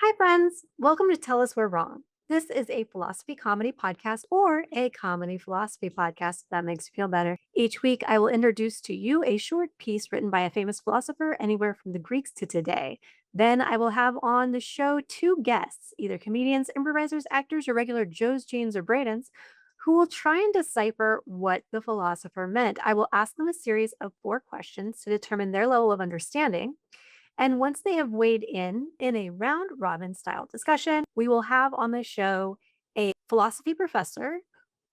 Hi, friends. Welcome to Tell Us We're Wrong. This is a philosophy comedy podcast or a comedy philosophy podcast, if that makes you feel better. Each week, I will introduce to you a short piece written by a famous philosopher, anywhere from the Greeks to today. Then I will have on the show two guests, either comedians, improvisers, actors, or regular Joes, Janes, or Bradens, who will try and decipher what the philosopher meant. I will ask them a series of four questions to determine their level of understanding. And once they have weighed in a round robin style discussion, we will have on the show a philosophy professor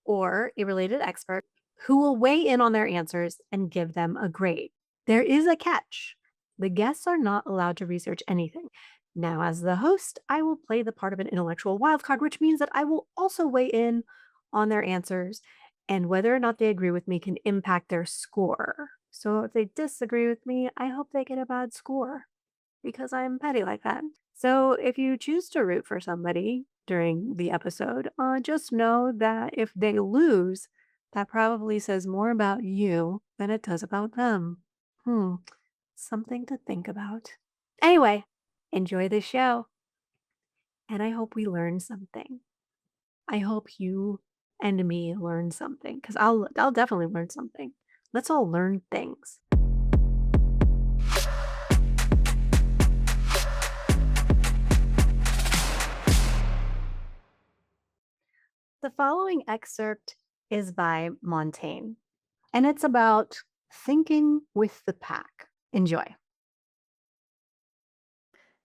or a related expert who will weigh in on their answers and give them a grade. There is a catch. The guests are not allowed to research anything. Now, as the host, I will play the part of an intellectual wildcard, which means that I will also weigh in on their answers, and whether or not they agree with me can impact their score. So if they disagree with me, I hope they get a bad score because I'm petty like that. So if you choose to root for somebody during the episode, just know that if they lose, that probably says more about you than it does about them. Hmm, something to think about. Anyway, enjoy the show, and I hope we learn something. I hope you and me learn something because I'll definitely learn something. Let's all learn things. The following excerpt is by Montaigne, and it's about thinking with the pack. Enjoy.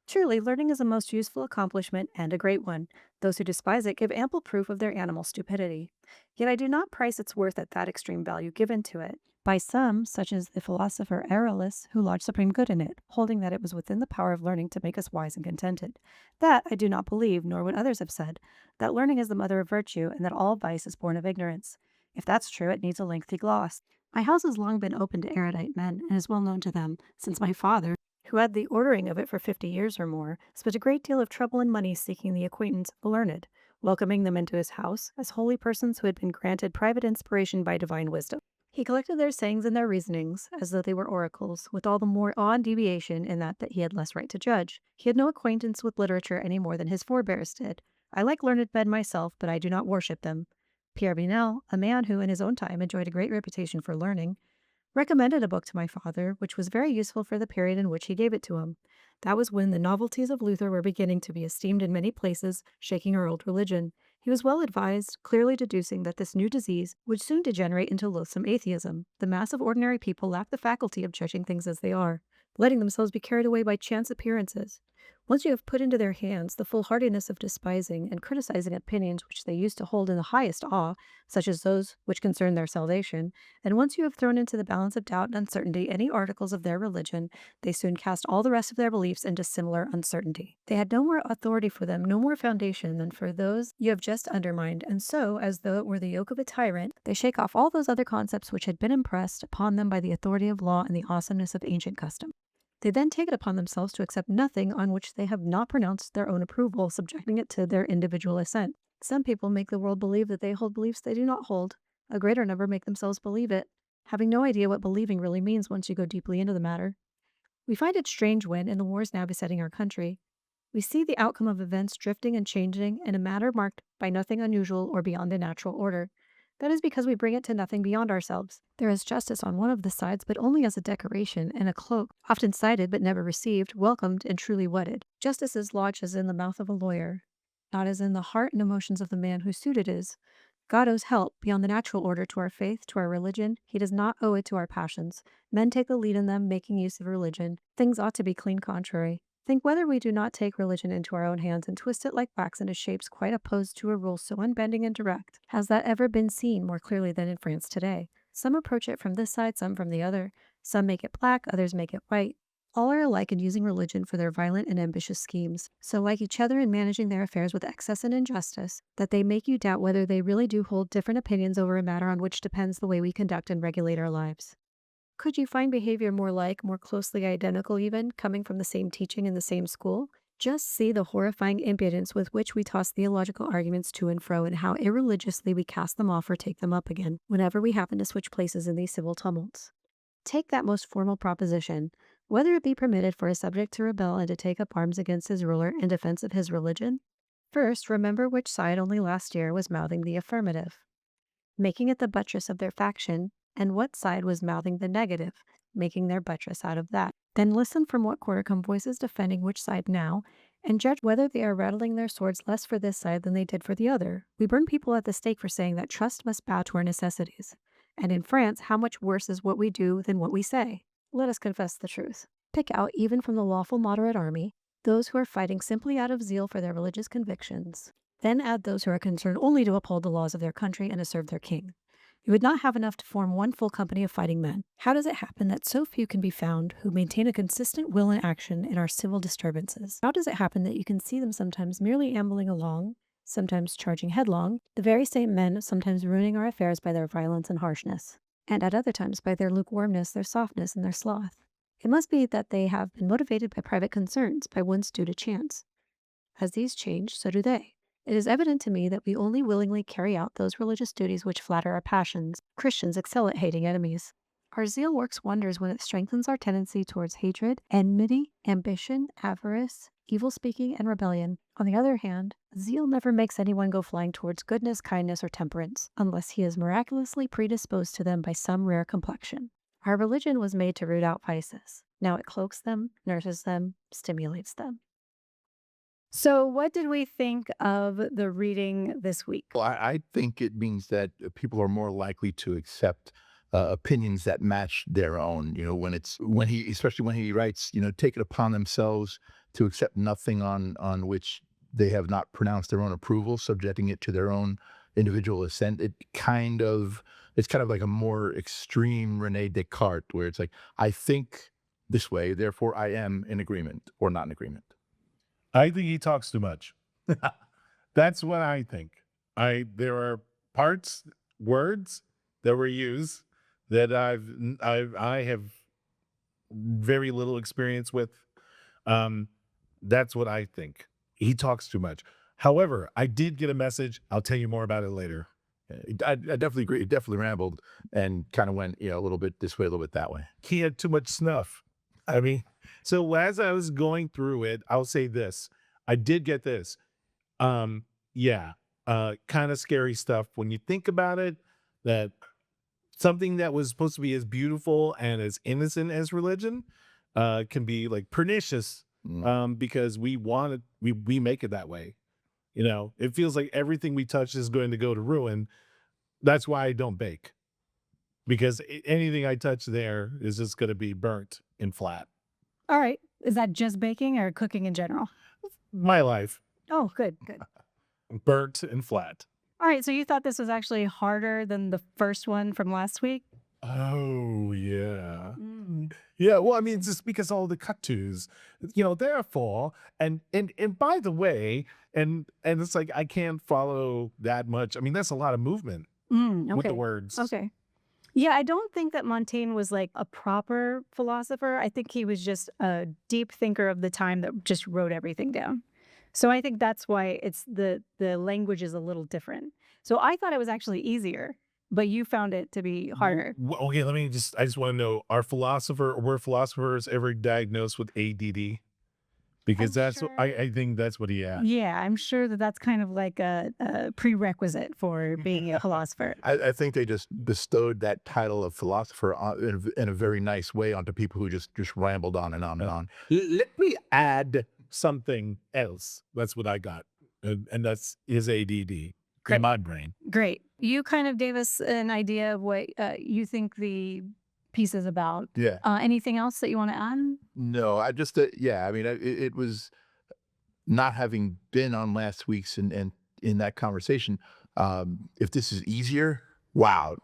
Truly, learning is a most useful accomplishment and a great one. Those who despise it give ample proof of their animal stupidity. Yet I do not price its worth at that extreme value given to it by some, such as the philosopher Aeolus, who lodged supreme good in it, holding that it was within the power of learning to make us wise and contented. That I do not believe, nor would others have said, that learning is the mother of virtue, and that all vice is born of ignorance. If that's true, it needs a lengthy gloss. My house has long been open to erudite men, and is well known to them, since my father, who had the ordering of it for 50 years or more, spent a great deal of trouble and money seeking the acquaintance of the learned, welcoming them into his house as holy persons who had been granted private inspiration by divine wisdom. He collected their sayings and their reasonings, as though they were oracles, with all the more awe and deviation in that he had less right to judge. He had no acquaintance with literature any more than his forebears did. I like learned men myself, but I do not worship them. Pierre Binel, a man who in his own time enjoyed a great reputation for learning, recommended a book to my father, which was very useful for the period in which he gave it to him. That was when the novelties of Luther were beginning to be esteemed in many places, shaking our old religion. He was well advised, clearly deducing that this new disease would soon degenerate into loathsome atheism. The mass of ordinary people lack the faculty of judging things as they are, letting themselves be carried away by chance appearances. Once you have put into their hands the foolhardiness of despising and criticizing opinions which they used to hold in the highest awe, such as those which concern their salvation, and once you have thrown into the balance of doubt and uncertainty any articles of their religion, they soon cast all the rest of their beliefs into similar uncertainty. They had no more authority for them, no more foundation than for those you have just undermined, and so, as though it were the yoke of a tyrant, they shake off all those other concepts which had been impressed upon them by the authority of law and the awesomeness of ancient custom. They then take it upon themselves to accept nothing on which they have not pronounced their own approval, subjecting it to their individual assent. Some people make the world believe that they hold beliefs they do not hold. A greater number make themselves believe it, having no idea what believing really means once you go deeply into the matter. We find it strange when, in the wars now besetting our country, we see the outcome of events drifting and changing in a manner marked by nothing unusual or beyond the natural order. That is because we bring it to nothing beyond ourselves. There is justice on one of the sides, but only as a decoration and a cloak, often cited but never received, welcomed and truly wedded. Justice is lodged as in the mouth of a lawyer, not as in the heart and emotions of the man whose suit it is. God owes help beyond the natural order to our faith, to our religion. He does not owe it to our passions. Men take the lead in them, making use of religion. Things ought to be clean contrary. Think whether we do not take religion into our own hands and twist it like wax into shapes quite opposed to a rule so unbending and direct. Has that ever been seen more clearly than in France today? Some approach it from this side, some from the other. Some make it black, others make it white. All are alike in using religion for their violent and ambitious schemes, so like each other in managing their affairs with excess and injustice, that they make you doubt whether they really do hold different opinions over a matter on which depends the way we conduct and regulate our lives. Could you find behavior more like, more closely identical even, coming from the same teaching in the same school? Just see the horrifying impudence with which we toss theological arguments to and fro, and how irreligiously we cast them off or take them up again, whenever we happen to switch places in these civil tumults. Take that most formal proposition. whether it be permitted for a subject to rebel and to take up arms against his ruler in defense of his religion. First, remember which side only last year was mouthing the affirmative, making it the buttress of their faction, and what side was mouthing the negative, making their buttress out of that. Then listen from what quarter come voices defending which side now, and judge whether they are rattling their swords less for this side than they did for the other. We burn people at the stake for saying that trust must bow to our necessities. And in France, how much worse is what we do than what we say? Let us confess the truth. Pick out, even from the lawful moderate army, those who are fighting simply out of zeal for their religious convictions. Then add those who are concerned only to uphold the laws of their country and to serve their king. You would not have enough to form one full company of fighting men. How does it happen that so few can be found who maintain a consistent will and action in our civil disturbances? How does it happen that you can see them sometimes merely ambling along, sometimes charging headlong, the very same men sometimes ruining our affairs by their violence and harshness, and at other times by their lukewarmness, their softness, and their sloth? It must be that they have been motivated by private concerns, by ones due to chance. As these change, so do they. It is evident to me that we only willingly carry out those religious duties which flatter our passions. Christians excel at hating enemies. Our zeal works wonders when it strengthens our tendency towards hatred, enmity, ambition, avarice, evil speaking, and rebellion. On the other hand, zeal never makes anyone go flying towards goodness, kindness, or temperance, unless he is miraculously predisposed to them by some rare complexion. Our religion was made to root out vices. Now it cloaks them, nurses them, stimulates them. So, what did we think of the reading this week? Well, I think it means that people are more likely to accept opinions that match their own. Especially when he writes, take it upon themselves to accept nothing on which they have not pronounced their own approval, subjecting it to their own individual assent. It's kind of like a more extreme Rene Descartes, where it's like, I think this way, therefore I am in agreement or not in agreement. I think he talks too much. That's what I think. There are words that were used that I have very little experience with. That's what I think. He talks too much. However, I did get a message. I'll tell you more about it later. I definitely agree. It definitely rambled and kind of went, a little bit this way, a little bit that way. He had too much snuff. I mean, so as I was going through it, I'll say this. I did get this. Kind of scary stuff when you think about it, that something that was supposed to be as beautiful and as innocent as religion can be like pernicious because we make it that way. It feels like everything we touch is going to go to ruin. That's why I don't bake, because anything I touch there is just going to be burnt and flat. All right. Is that just baking or cooking in general? My life. Oh, good. Burnt and flat. All right. So you thought this was actually harder than the first one from last week? Oh, yeah. Yeah, well, I mean, just because all the cut-tos, therefore, and by the way, and it's like, I can't follow that much. I mean, that's a lot of movement with the words. Okay. Yeah, I don't think that Montaigne was like a proper philosopher. I think he was just a deep thinker of the time that just wrote everything down. So I think that's why it's the language is a little different. So I thought it was actually easier, but you found it to be harder. Okay, I just want to know, were philosophers ever diagnosed with ADD? Because I think that's what he had. Yeah, I'm sure that that's kind of like a prerequisite for being a philosopher. I think they just bestowed that title of philosopher in a very nice way onto people who just rambled on and on and on. Let me add something else. That's what I got. And that's his ADD in my brain. Great. You kind of gave us an idea of what you think the piece is about. Yeah. Anything else that you want to add? No, I just, it was not having been on last week's and in that conversation. If this is easier, wow.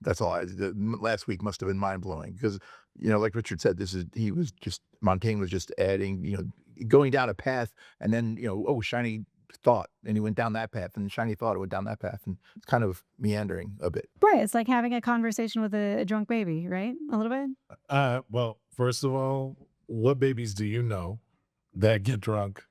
That's all. Last week must have been mind blowing because, like Richard said, Montaigne was just adding, going down a path and then, shiny thought, and he went down that path, and shiny thought, it went down that path, and it's kind of meandering a bit. Right. It's like having a conversation with a drunk baby, right? A little bit. Well, first of all, what babies do you know that get drunk?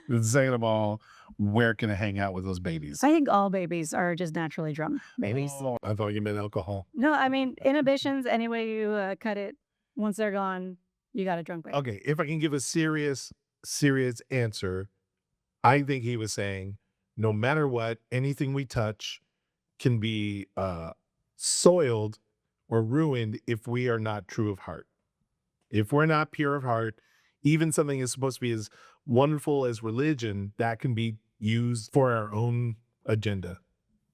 And second of all, where can I hang out with those babies? I think all babies are just naturally drunk babies. Oh, I thought you meant alcohol. No, I mean, inhibitions, any way you cut it, once they're gone, You got a drunk brain. Okay, if I can give a serious answer, I think he was saying, no matter what, anything we touch can be soiled or ruined if we are not true of heart. If we're not pure of heart, even something is supposed to be as wonderful as religion, that can be used for our own agenda.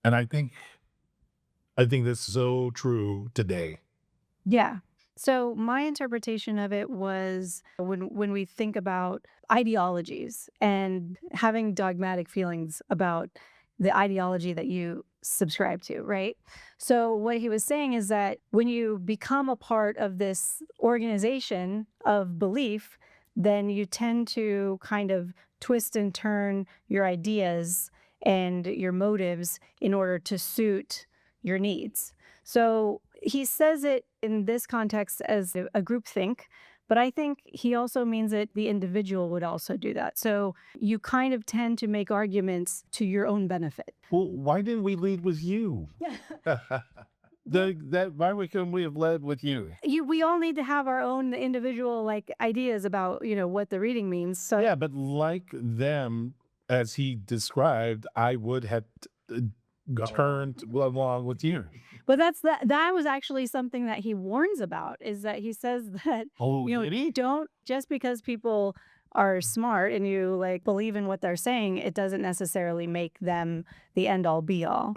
And I think that's so true today. Yeah. So my interpretation of it was when we think about ideologies and having dogmatic feelings about the ideology that you subscribe to, right? So what he was saying is that when you become a part of this organization of belief, then you tend to kind of twist and turn your ideas and your motives in order to suit your needs. So he says it in this context as a group think, but I think he also means that the individual would also do that. So you kind of tend to make arguments to your own benefit. Well, why didn't we lead with you? Why couldn't we have led with you? We all need to have our own individual like ideas about, what the reading means. So Yeah, but like them, as he described, I would have turned along with you. But that was actually something that he warns about, is that he says that Did he? don't, just because people are smart and you like believe in what they're saying, it doesn't necessarily make them the end all be all.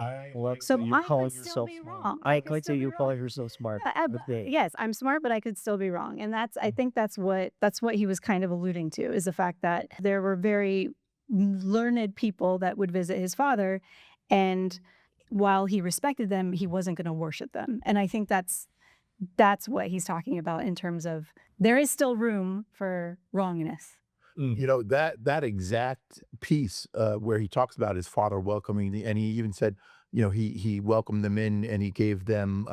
So I you're calling could still yourself be smart. wrong. I could quite still say be you're wrong. calling yourself smart. Okay. Yes, I'm smart, but I could still be wrong. And I think that's what he was kind of alluding to, is the fact that there were very learned people that would visit his father, and while he respected them, he wasn't going to worship them. And I think that's what he's talking about in terms of there is still room for wrongness. You know, that exact piece where he talks about his father welcoming, and he even said, he welcomed them in and he gave them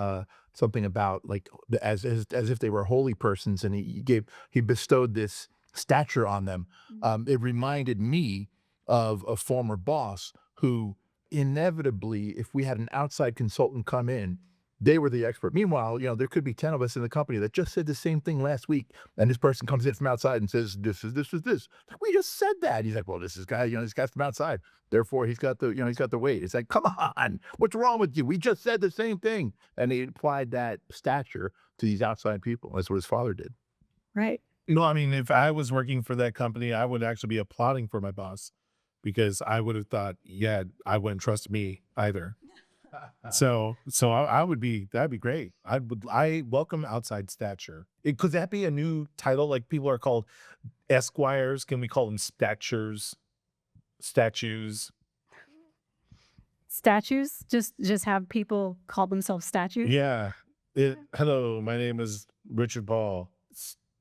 something about like as if they were holy persons, and he bestowed this stature on them. It reminded me of a former boss who inevitably, if we had an outside consultant come in, they were the expert. Meanwhile, there could be 10 of us in the company that just said the same thing last week. And this person comes in from outside and says, this is this. We just said that. He's like, well, this guy's from outside. Therefore, he's got the weight. It's like, come on, what's wrong with you? We just said the same thing. And he applied that stature to these outside people. That's what his father did. Right. No, I mean, if I was working for that company, I would actually be applauding for my boss, because I would have thought, yeah, I wouldn't trust me either. So I would be, that'd be great. I welcome outside stature. Could that be a new title? Like, people are called esquires. Can we call them statues? Statues? Just have people call themselves statues? Yeah. Hello, my name is Richard Paul.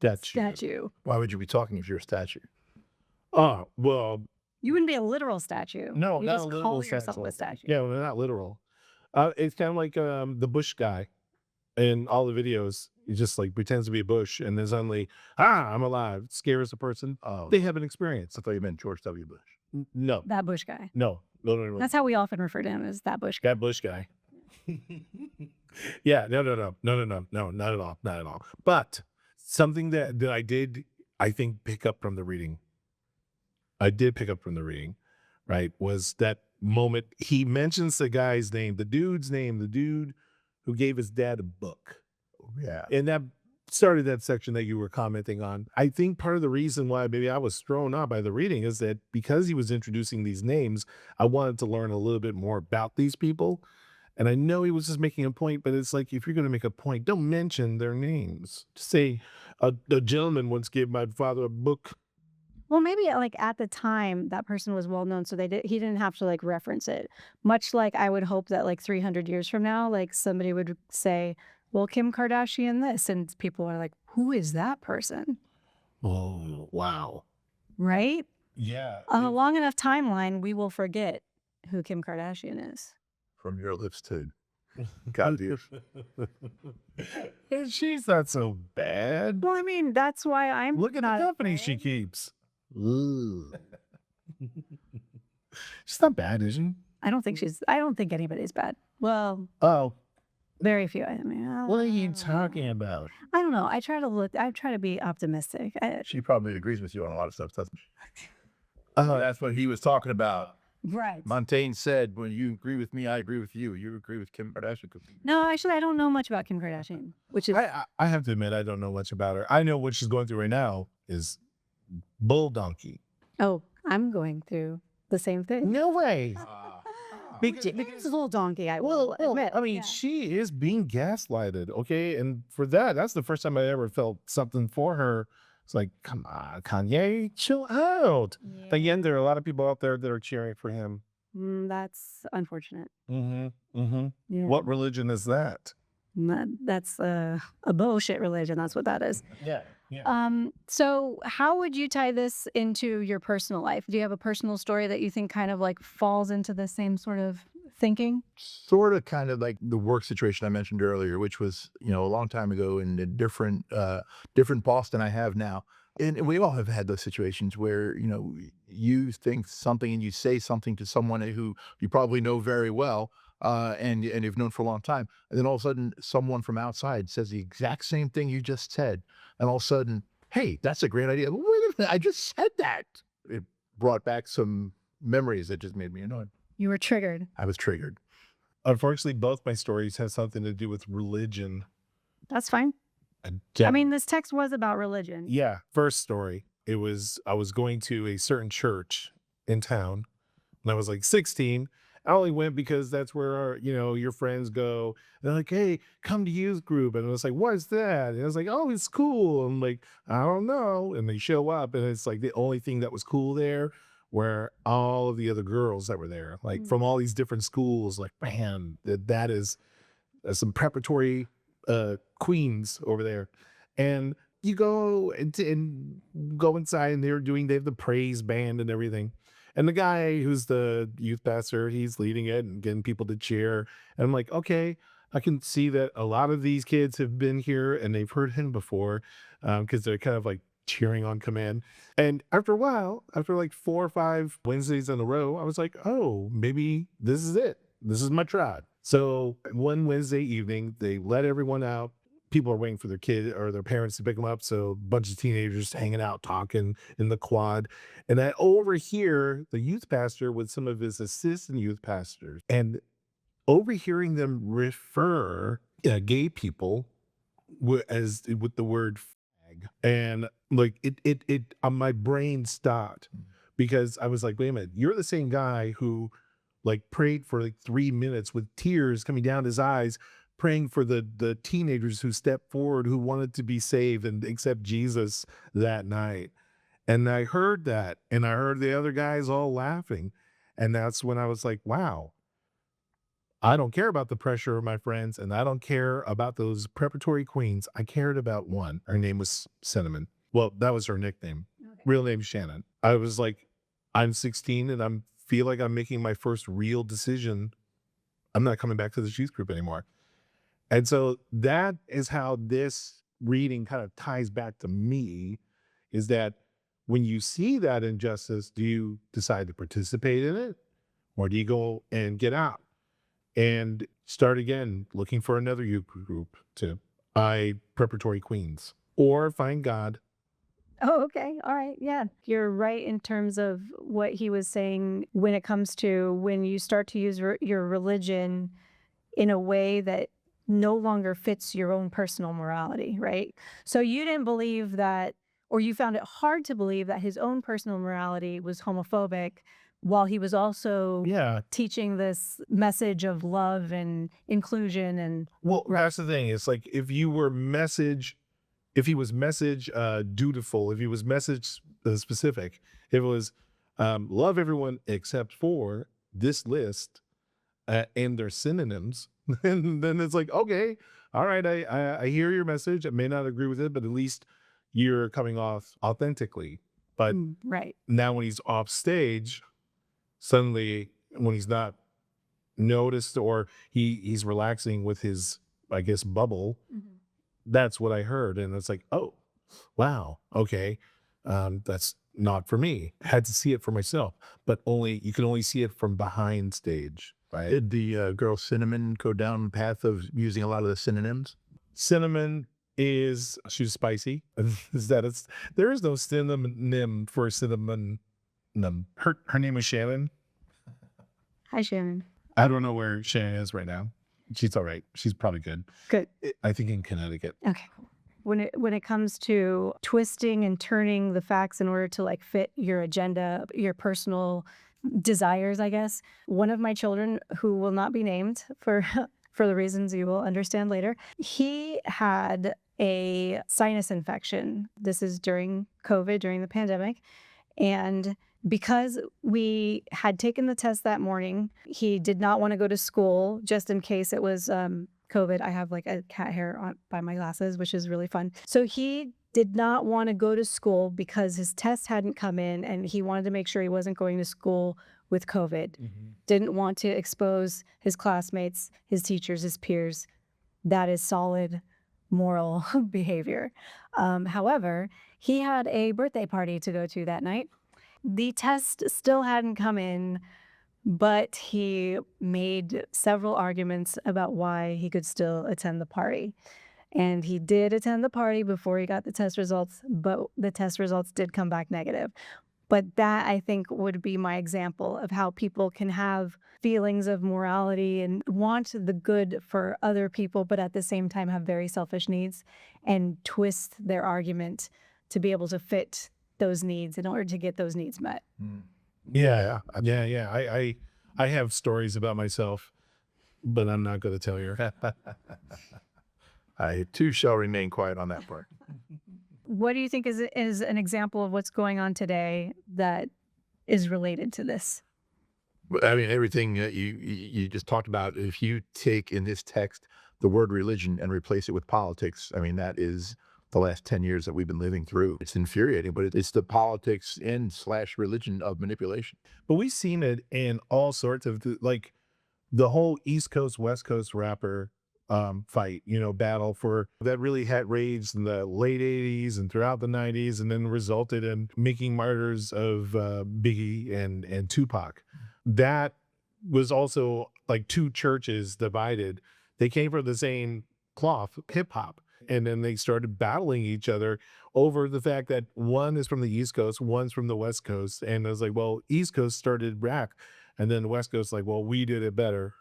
Statue. Why would you be talking if you're a statue? Oh, well. You wouldn't be a literal statue. No, you not just a literal call yourself a statue. Yeah, well, not literal. It's kind of like the Bush guy in all the videos. He just like pretends to be a Bush, and then suddenly, I'm alive. Scares the person. Oh, They have an experience. I thought you meant George W. Bush. No, That Bush guy. no. That's how we often refer to him, as that Bush guy. That Bush guy. Yeah, no, not at all. But something that I did, I think, pick up from the reading. Right, was that moment he mentions the guy's name, the dude who gave his dad a book. Yeah. And that started that section that you were commenting on. I think part of the reason why maybe I was thrown off by the reading is that because he was introducing these names, I wanted to learn a little bit more about these people. And I know he was just making a point, but it's like, if you're going to make a point, don't mention their names. Just say, a gentleman once gave my father a book. Well, maybe like at the time that person was well known, so he didn't have to like reference it. Much like I would hope that like 300 years from now, like somebody would say, well, Kim Kardashian this, and people are like, who is that person? Oh, wow. Right? Yeah. On a long enough timeline, we will forget who Kim Kardashian is. From your lips to God's ears. And she's not so bad. Well, I mean, that's why I'm Look at not the company she keeps. Ooh. She's not bad, is she? I don't think anybody's bad. Well, Oh. Very few. I mean, What are you talking about? I don't know. I try to be optimistic. She probably agrees with you on a lot of stuff, doesn't she? Uh, That's what he was talking about. Right. Montaigne said, when you agree with me, I agree with you. You agree with Kim Kardashian. No, actually, I don't know much about Kim Kardashian, which is I have to admit, I don't know much about her. I know what she's going through right now is bull donkey. oh, I'm going through the same thing. No way. Because it's a little donkey. I will admit. I mean, she is being gaslighted, okay? And for that's the first time I ever felt something for her. It's like, come on, Kanye, chill out. But again, there are a lot of people out there that are cheering for him. That's unfortunate. Mm-hmm. Mm-hmm. Yeah. What religion is that? That's a bullshit religion. That's what that is. Yeah. So how would you tie this into your personal life? Do you have a personal story that you think kind of like falls into the same sort of thinking? Sort of kind of like the work situation I mentioned earlier, which was, a long time ago in a different boss than I have now. And we all have had those situations where, you think something and you say something to someone who you probably know very well, and you've known for a long time. And then all of a sudden, someone from outside says the exact same thing you just said. And all of a sudden, hey, that's a great idea. Wait a minute, I just said that. It brought back some memories that just made me annoyed. You were triggered. I was triggered. Unfortunately, both my stories have something to do with religion. That's fine. I mean, this text was about religion. Yeah. First story, I was going to a certain church in town when I was like 16. I only went because that's where your friends go. They're like, hey, come to youth group. And I was like, what's that? And I was like, oh, it's cool. I'm like, I don't know. And they show up and it's like the only thing that was cool there were all of the other girls that were there, like from all these different schools. Like, man, that is some preparatory queens over there. And you go and go inside and they have the praise band and everything. And the guy who's the youth pastor, he's leading it and getting people to cheer. And I'm like, okay, I can see that a lot of these kids have been here and they've heard him before, because they're kind of like cheering on command. And after a while, after like 4 or 5 Wednesdays in a row, I was like, oh, maybe this is it. This is my tribe. So one Wednesday evening, they let everyone out. People are waiting for their kid or their parents to pick them up. So a bunch of teenagers hanging out, talking in the quad. And I overhear the youth pastor with some of his assistant youth pastors and overhearing them refer gay people with the word fag. And like it my brain stopped because I was like, wait a minute, you're the same guy who like prayed for like 3 minutes with tears coming down his eyes, praying for the teenagers who stepped forward, who wanted to be saved and accept Jesus that night. And I heard that, and I heard the other guys all laughing. And that's when I was like, wow, I don't care about the pressure of my friends, and I don't care about those preparatory queens. I cared about one. Her name was Cinnamon. Well, that was her nickname. Okay. Real name Shannon. I was like, I'm 16 and I feel like I'm making my first real decision. I'm not coming back to this youth group anymore. And so that is how this reading kind of ties back to me, is that when you see that injustice, do you decide to participate in it, or do you go and get out and start again looking for another youth group to buy preparatory queens or find God? Oh, okay. All right. Yeah. You're right in terms of what he was saying when it comes to when you start to use your religion in a way that no longer fits your own personal morality, right? So you didn't believe that, or you found it hard to believe that his own personal morality was homophobic while he was also teaching this message of love and inclusion. And well, that's the thing. It's like if he was message dutiful, if he was message specific, if it was love everyone except for this list and their synonyms, then it's like, okay, all right, I hear your message. I may not agree with it, but at least you're coming off authentically. But right now when he's off stage, suddenly when he's not noticed or he's relaxing with his, I guess, bubble, that's what I heard. And it's like, oh, wow, okay. That's not for me. Had to see it for myself, but you can only see it from behind stage, right? Did the girl Cinnamon go down the path of using a lot of the synonyms? Cinnamon she's spicy. There is no synonym for cinnamon. Her name is Shannon. Hi, Shannon. I don't know where Shannon is right now. She's all right. She's probably good. Good. I think in Connecticut. Okay. When it comes to twisting and turning the facts in order to like fit your agenda, your personal desires, I guess, one of my children, who will not be named for for the reasons you will understand later, he had a sinus infection. This is during COVID, during the pandemic. And because we had taken the test that morning, he did not want to go to school just in case it was COVID. I have like a cat hair on by my glasses, which is really fun. So he did not want to go to school because his test hadn't come in and he wanted to make sure he wasn't going to school with COVID. Didn't want to expose his classmates, his teachers, his peers. That is solid moral behavior. However, he had a birthday party to go to that night. The test still hadn't come in, but he made several arguments about why he could still attend the party. And he did attend the party before he got the test results, but the test results did come back negative. But that, I think, would be my example of how people can have feelings of morality and want the good for other people, but at the same time have very selfish needs and twist their argument to be able to fit those needs in order to get those needs met. Yeah. I have stories about myself, but I'm not going to tell you. I too shall remain quiet on that part. What do you think is an example of what's going on today that is related to this? I mean, everything you just talked about, if you take in this text the word religion and replace it with politics, I mean, that is the last 10 years that we've been living through. It's infuriating, but it's the politics and / religion of manipulation. But we've seen it in all sorts of like the whole East Coast, West Coast rapper fight, battle for that really had raged in the late 80s and throughout the 90s, and then resulted in making martyrs of Biggie and Tupac. That was also like two churches divided. They came from the same cloth, hip hop. And then they started battling each other over the fact that one is from the East Coast, one's from the West Coast. And I was like, well, East Coast started rap, and then the West Coast like, well, we did it better.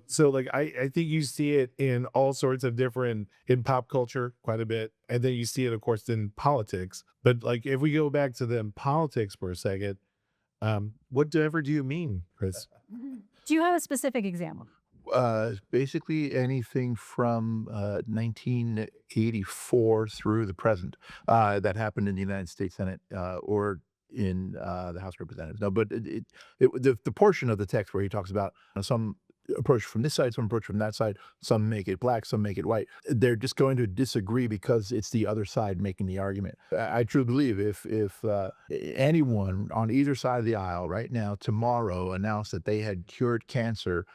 So like I think you see it in all sorts of different, in pop culture quite a bit, and then you see it of course in politics. But like if we go back to the politics for a second, whatever do you mean, Chris? Do you have a specific example? Basically anything from 1984 through the present that happened in the United States Senate or in the House of Representatives. No, but the portion of the text where he talks about some approach from this side, some approach from that side, some make it black, some make it white. They're just going to disagree because it's the other side making the argument. I truly believe if anyone on either side of the aisle right now, tomorrow, announced that they had cured cancer,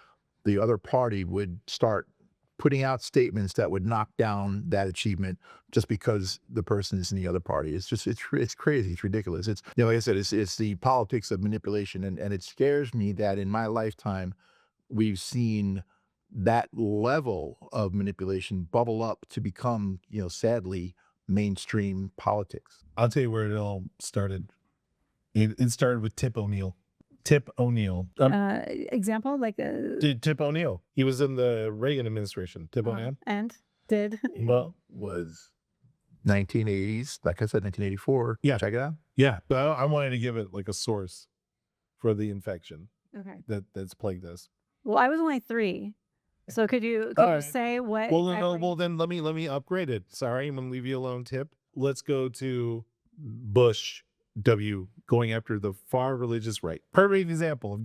the other party would start putting out statements that would knock down that achievement just because the person is in the other party. It's crazy. It's ridiculous. It's, like I said, it's the politics of manipulation. And it scares me that in my lifetime, we've seen that level of manipulation bubble up to become, sadly, mainstream politics. I'll tell you where it all started. It started with Tip O'Neill. Example, like Tip O'Neill. He was in the Reagan administration. Tip O'Neill. And did Well, Was 1980s, like I said, 1984. Yeah. Check it out. yeah, but I wanted to give it like a source for the infection okay. that's plagued us. Well, I was only 3, so could you All right. say what? Well, exactly- then let me upgrade it. Sorry, I'm gonna leave you alone, Tip. Let's go to Bush W going after the far religious right. Perfect example of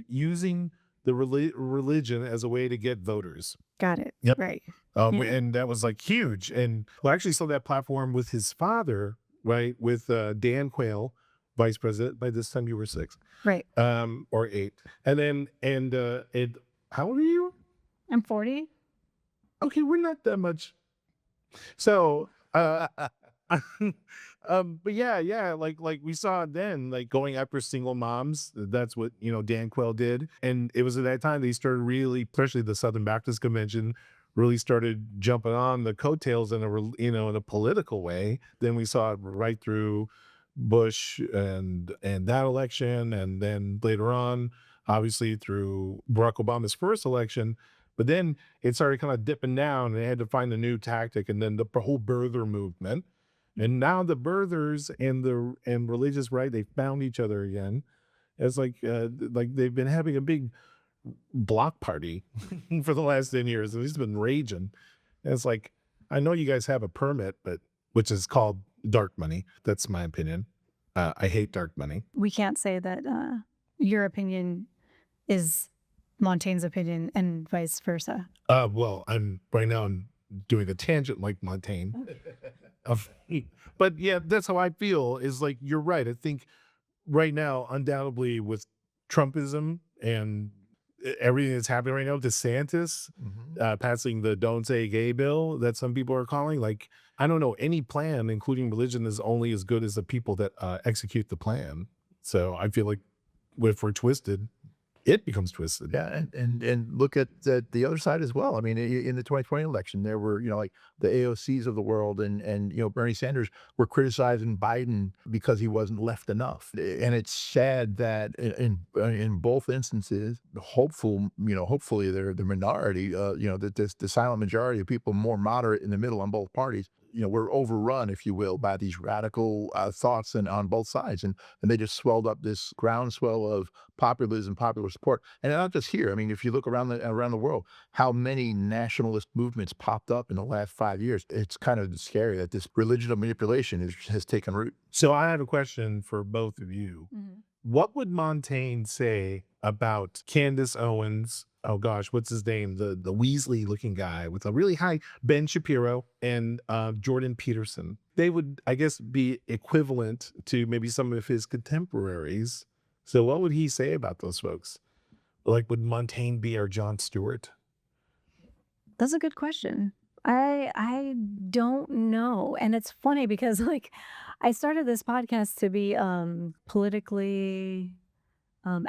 using the religion as a way to get voters. Got it. Yep. Right. Yeah. And that was like huge. And I actually saw that platform with his father, right, with Dan Quayle, vice president. By this time you were 6, Right. or 8, and then how old are you? I'm 40. Okay, we're not that much. So But yeah, like we saw it then, like going after single moms. That's what Dan Quayle did, and it was at that time they started really, especially the Southern Baptist Convention, really started jumping on the coattails in in a political way. Then we saw it right through Bush and that election, and then later on, obviously through Barack Obama's first election. But then it started kind of dipping down, and they had to find a new tactic, and then the whole birther movement. And now the birthers and the and religious right, they found each other again. It's like they've been having a big block party for the last 10 years. And it's been raging. And it's like, I know you guys have a permit, but which is called dark money. That's my opinion. I hate dark money. We can't say that your opinion is Montaigne's opinion and vice versa. Well, right now I'm doing a tangent like Montaigne. Of, but yeah, that's how I feel. Is like you're right. I think right now, undoubtedly, with Trumpism and everything that's happening right now, DeSantis passing the "Don't Say Gay" bill that some people are calling, like, I don't know, any plan, including religion, is only as good as the people that execute the plan. So I feel like if we're twisted, it becomes twisted. Yeah, and look at the other side as well. I mean, in the 2020 election, there were, like the AOCs of the world and Bernie Sanders were criticizing Biden because he wasn't left enough. And it's sad that in both instances, hopefully they're the minority, that the silent majority of people more moderate in the middle on both parties, were overrun, if you will, by these radical thoughts and on both sides. And they just swelled up this groundswell of populism, popular support. And not just here. I mean, if you look around the world, how many nationalist movements popped up in the last 5 years. It's kind of scary that this religion of manipulation has taken root. So I have a question for both of you. Mm-hmm. What would Montaigne say about Candace Owens? Oh gosh, what's his name? The Weasley looking guy with a really high, Ben Shapiro and Jordan Peterson. They would, I guess, be equivalent to maybe some of his contemporaries. So what would he say about those folks? Like, would Montaigne be our Jon Stewart? That's a good question. I don't know. And it's funny because like I started this podcast to be politically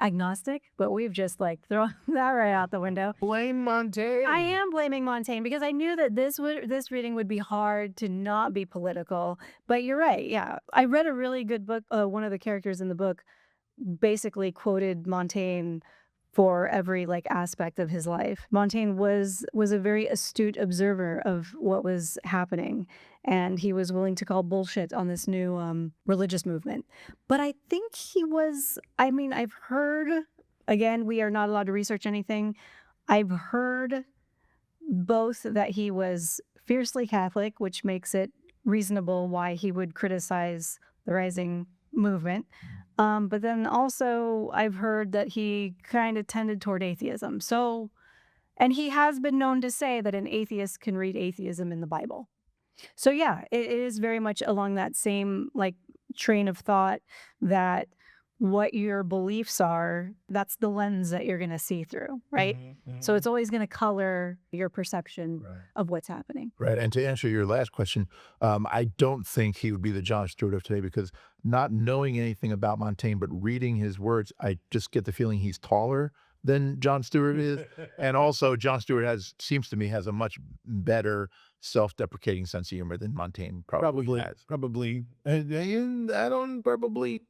agnostic, but we've just like thrown that right out the window. Blame Montaigne. I am blaming Montaigne because I knew that this reading would be hard to not be political. But you're right. Yeah. I read a really good book. One of the characters in the book basically quoted Montaigne for every like aspect of his life. Montaigne was a very astute observer of what was happening, and he was willing to call bullshit on this new religious movement. But I think he was, I mean, I've heard, again, we are not allowed to research anything. I've heard both that he was fiercely Catholic, which makes it reasonable why he would criticize the rising movement. But then also I've heard that he kind of tended toward atheism. So, and he has been known to say that an atheist can read atheism in the Bible. So yeah, it is very much along that same like train of thought that what your beliefs are, that's the lens that you're going to see through, right? So it's always going to color your perception of what's happening. Right. And to answer your last question, I don't think he would be the Jon Stewart of today because not knowing anything about Montaigne, but reading his words, I just get the feeling he's taller than Jon Stewart is. And also Jon Stewart seems to me has a much better self-deprecating sense of humor than Montaigne probably has. Probably. And I don't probably.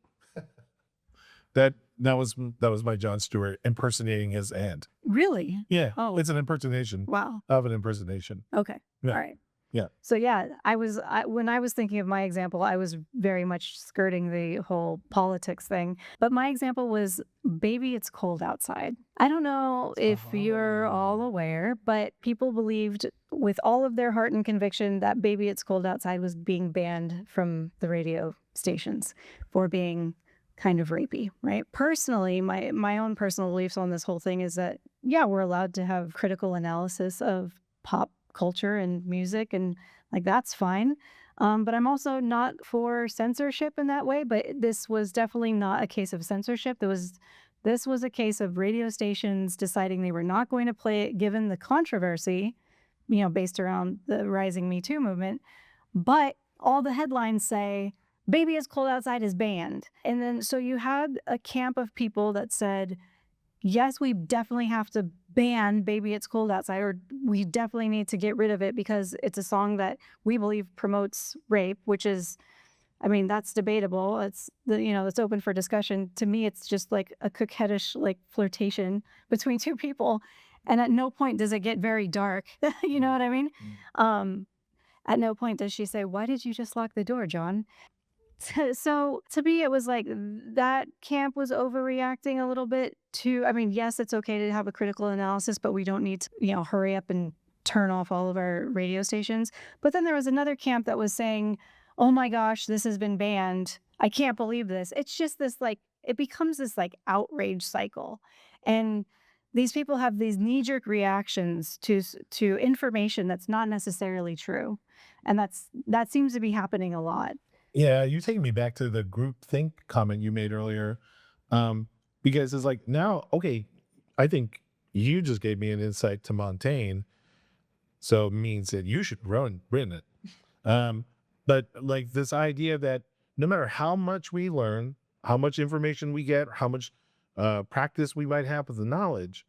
That was my Jon Stewart impersonating his aunt. Really? Yeah. Oh. It's an impersonation. Wow. Of an impersonation. Okay. Yeah. All right. Yeah. So yeah, when I was thinking of my example, I was very much skirting the whole politics thing. But my example was, baby, it's cold outside. I don't know if you're all aware, but people believed with all of their heart and conviction that Baby, It's Cold Outside was being banned from the radio stations for being kind of rapey, right? Personally, my own personal beliefs on this whole thing is that, yeah, we're allowed to have critical analysis of pop culture and music, and like that's fine. But I'm also not for censorship in that way. But this was definitely not a case of censorship. This was a case of radio stations deciding they were not going to play it given the controversy, based around the rising Me Too movement. But all the headlines say, "Baby It's Cold Outside" is banned. And then so you had a camp of people that said, yes, we definitely have to ban Baby It's Cold Outside, or we definitely need to get rid of it because it's a song that we believe promotes rape, which is, I mean, that's debatable. It's it's open for discussion. To me, it's just like a coquettish like flirtation between two people. And at no point does it get very dark. You know what I mean? At no point does she say, "Why did you just lock the door, John?" So to me, it was like that camp was overreacting a little bit to, I mean, yes, it's okay to have a critical analysis, but we don't need to, hurry up and turn off all of our radio stations. But then there was another camp that was saying, "Oh my gosh, this has been banned. I can't believe this." It's just this like, it becomes this like outrage cycle. And these people have these knee-jerk reactions to information that's not necessarily true. And that seems to be happening a lot. Yeah, you taking me back to the group think comment you made earlier. Because it's like now, okay, I think you just gave me an insight to Montaigne. So it means that you should run it. But like this idea that no matter how much we learn, how much information we get, how much practice we might have with the knowledge,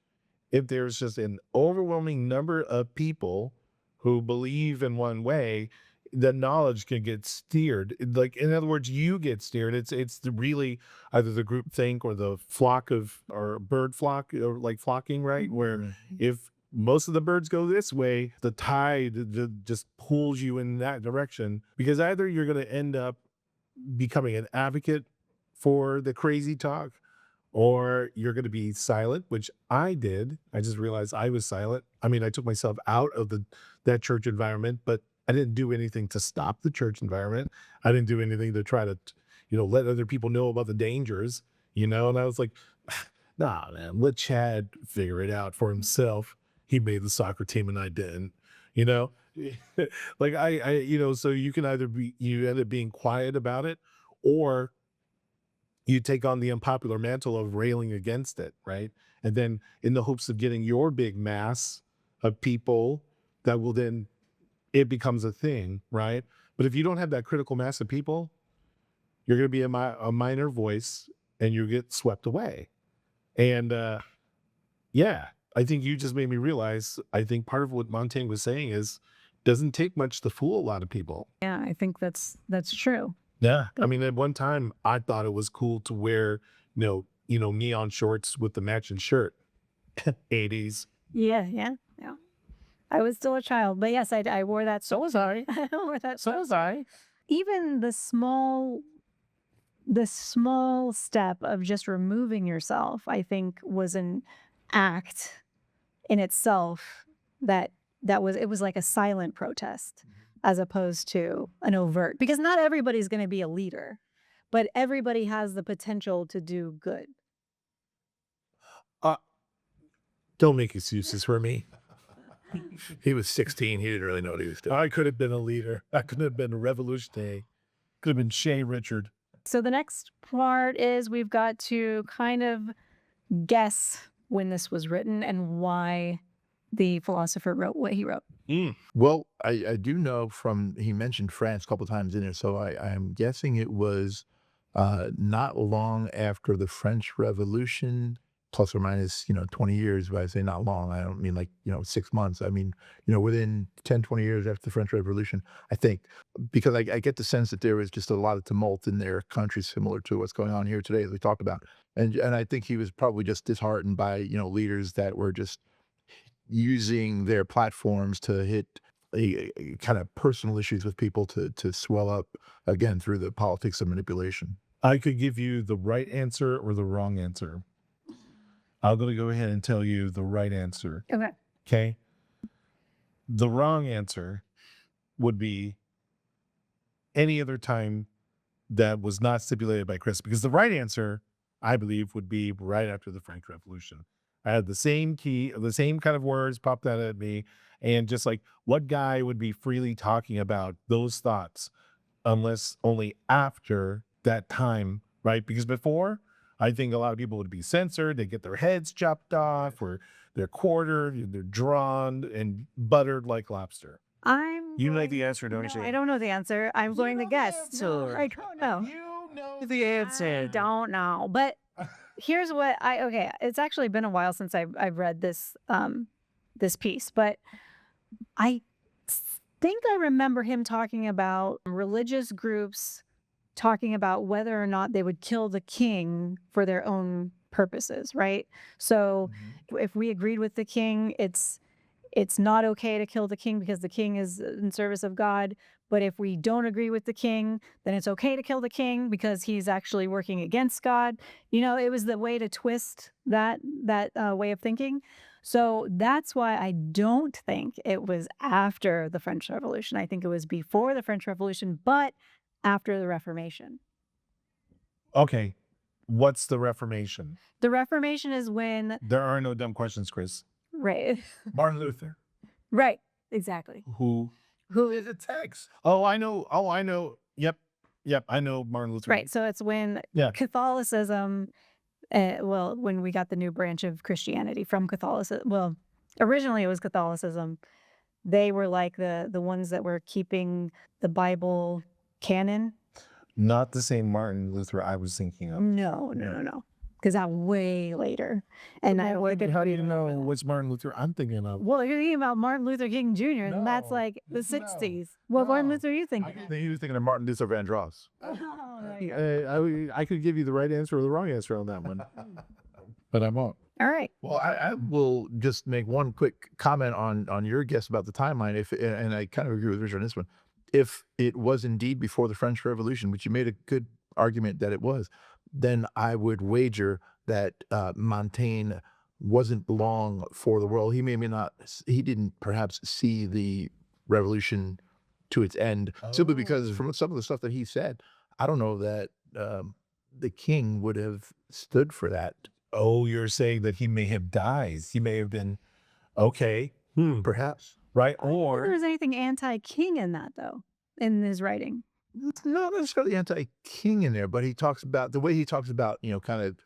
if there's just an overwhelming number of people who believe in one way, the knowledge can get steered. Like, in other words, you get steered. It's really either the group think or the flock of, or bird flock, or like flocking, right? Where if most of the birds go this way, the tide just pulls you in that direction, because either you're going to end up becoming an advocate for the crazy talk, or you're going to be silent, which I did. I just realized I was silent. I mean, I took myself out of that church environment, but I didn't do anything to stop the church environment. I didn't do anything to try to, let other people know about the dangers, And I was like, nah, man, let Chad figure it out for himself. He made the soccer team and I didn't, you know? Like so you can either you end up being quiet about it, or you take on the unpopular mantle of railing against it, right? And then in the hopes of getting your big mass of people that will then, it becomes a thing, right? But if you don't have that critical mass of people, you're going to be a minor voice and you get swept away. And yeah, I think you just made me realize, I think part of what Montaigne was saying is, doesn't take much to fool a lot of people. Yeah, I think that's true. Yeah. I mean, at one time I thought it was cool to wear, neon shorts with the matching shirt. 80s. Yeah. I was still a child, but yes, I wore that. So was I. I wore that. So was I. Even the small step of just removing yourself, I think, was an act in itself it was like a silent protest as opposed to an overt, because not everybody's going to be a leader, but everybody has the potential to do good. Don't make excuses for me. He was 16. He didn't really know what he was doing. I could have been a leader. I could have been a revolutionary. Could have been Shea Richard. So the next part is we've got to kind of guess when this was written and why the philosopher wrote what he wrote. Well, I do know he mentioned France a couple of times in there, so I'm guessing it was not long after the French Revolution, plus or minus, 20 years. But I say not long, I don't mean like, 6 months. I mean, within 10, 20 years after the French Revolution, I think, because I get the sense that there was just a lot of tumult in their country, similar to what's going on here today, as we talked about. And I think he was probably just disheartened by, leaders that were just using their platforms to hit a kind of personal issues with people to swell up, again, through the politics of manipulation. I could give you the right answer or the wrong answer. I'm going to go ahead and tell you the right answer. Okay. The wrong answer would be any other time that was not stipulated by Chris, because the right answer, I believe, would be right after the French Revolution. I had the same kind of words popped out at me, and just like, what guy would be freely talking about those thoughts unless only after that time, right? Because before, I think a lot of people would be censored. They get their heads chopped off, or they're quartered, they're drawn and buttered like lobster. I'm You know the answer, don't No, you? I don't know the answer. I'm going to guess. answer. I don't know. You know the I answer. don't know. But here's what okay, it's actually been a while since I've read this this piece, but I think I remember him talking about religious groups talking about whether or not they would kill the king for their own purposes, right? So if we agreed with the king, it's not okay to kill the king because the king is in service of God. But if we don't agree with the king, then it's okay to kill the king because he's actually working against God. You know, it was the way to twist that way of thinking. So that's why I don't think it was after the French Revolution. I think it was before the French Revolution, but after the Reformation. Okay. What's the Reformation? The Reformation is when, There are no dumb questions, Chris. right, Martin Luther. right, exactly. Who? Who Is a text. Oh, I know. Oh, I know. Yep. I know Martin Luther. Right. So it's when Yeah. Catholicism, well, when we got the new branch of Christianity from Catholicism. Well, originally it was Catholicism. They were like the ones that were keeping the Bible canon. Not the same Martin Luther I was thinking of. No. Because that way later. And I look at How do you know which Martin Luther I'm thinking of? well, you're thinking about Martin Luther King Jr. and that's No, like the no, 60s. What Martin no. Luther are you thinking? I think he was thinking of Martin Luther Vandross. Oh, there you go. I could give you the right answer or the wrong answer on that one, but I won't. All right. Well, I will just make one quick comment on your guess about the timeline. And I kind of agree with Richard on this one. If it was indeed before the French Revolution, which you made a good argument that it was, then I would wager that Montaigne wasn't long for the world. He he didn't perhaps see the revolution to its end, simply because from some of the stuff that he said, I don't know that the king would have stood for that. Oh, you're saying that he may have died. He may have been okay, Perhaps. right? I don't think Or there was anything anti-king in that, though, in his writing. It's not necessarily anti-king in there, but he talks about the way he talks about, kind of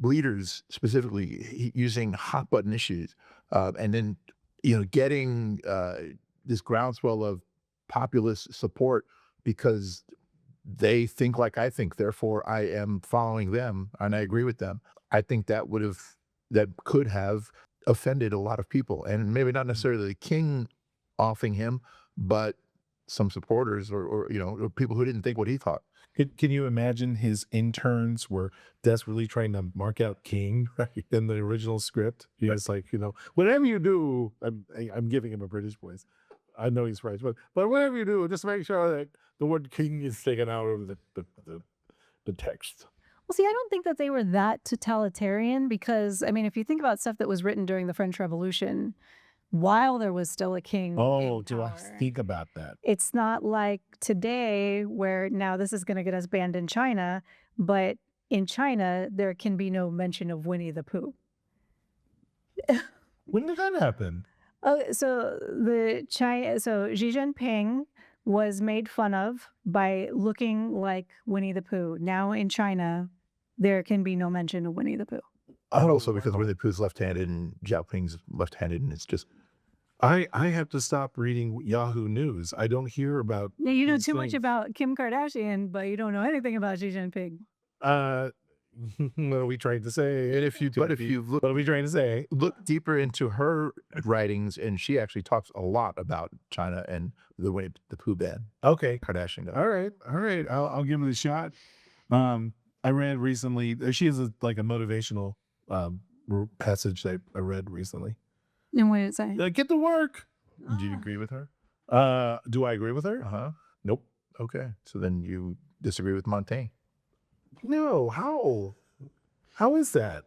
leaders specifically using hot button issues, and then, getting this groundswell of populist support because they think like I think, therefore I am following them and I agree with them. I think that could have offended a lot of people, and maybe not necessarily the king offing him, but some supporters or people who didn't think what he thought. can you imagine his interns were desperately trying to mark out king right in the original script? He was like, whatever you do, I'm giving him a British voice. I know he's French, but whatever you do, just make sure that the word king is taken out of the text. Well, see, I don't think that they were that totalitarian because, I mean, if you think about stuff that was written during the French Revolution, while there was still a king. Oh, in do I power, think about that? it's not like today where now this is going to get us banned in China, but in China, there can be no mention of Winnie the Pooh. When did that happen? Oh, so Xi Jinping was made fun of by looking like Winnie the Pooh. Now in China, there can be no mention of Winnie the Pooh. Also because Winnie the Pooh's left-handed and Xiaoping's left-handed, and it's just I have to stop reading Yahoo News. I don't hear about. Now, you know these too much things. about Kim Kardashian, but you don't know anything about Xi Jinping. What are we trying to say? and if you What are we trying to say? look deeper into her writings, and she actually talks a lot about China and the Winnie the Pooh ban. Okay. Kardashian does. All right. I'll give it a shot. I read recently. She has a motivational passage that I read recently. And what did it say? Get to work. Do you agree with her? Do I agree with her? Uh-huh. Nope. Okay. So then you disagree with Montaigne. No. How is that?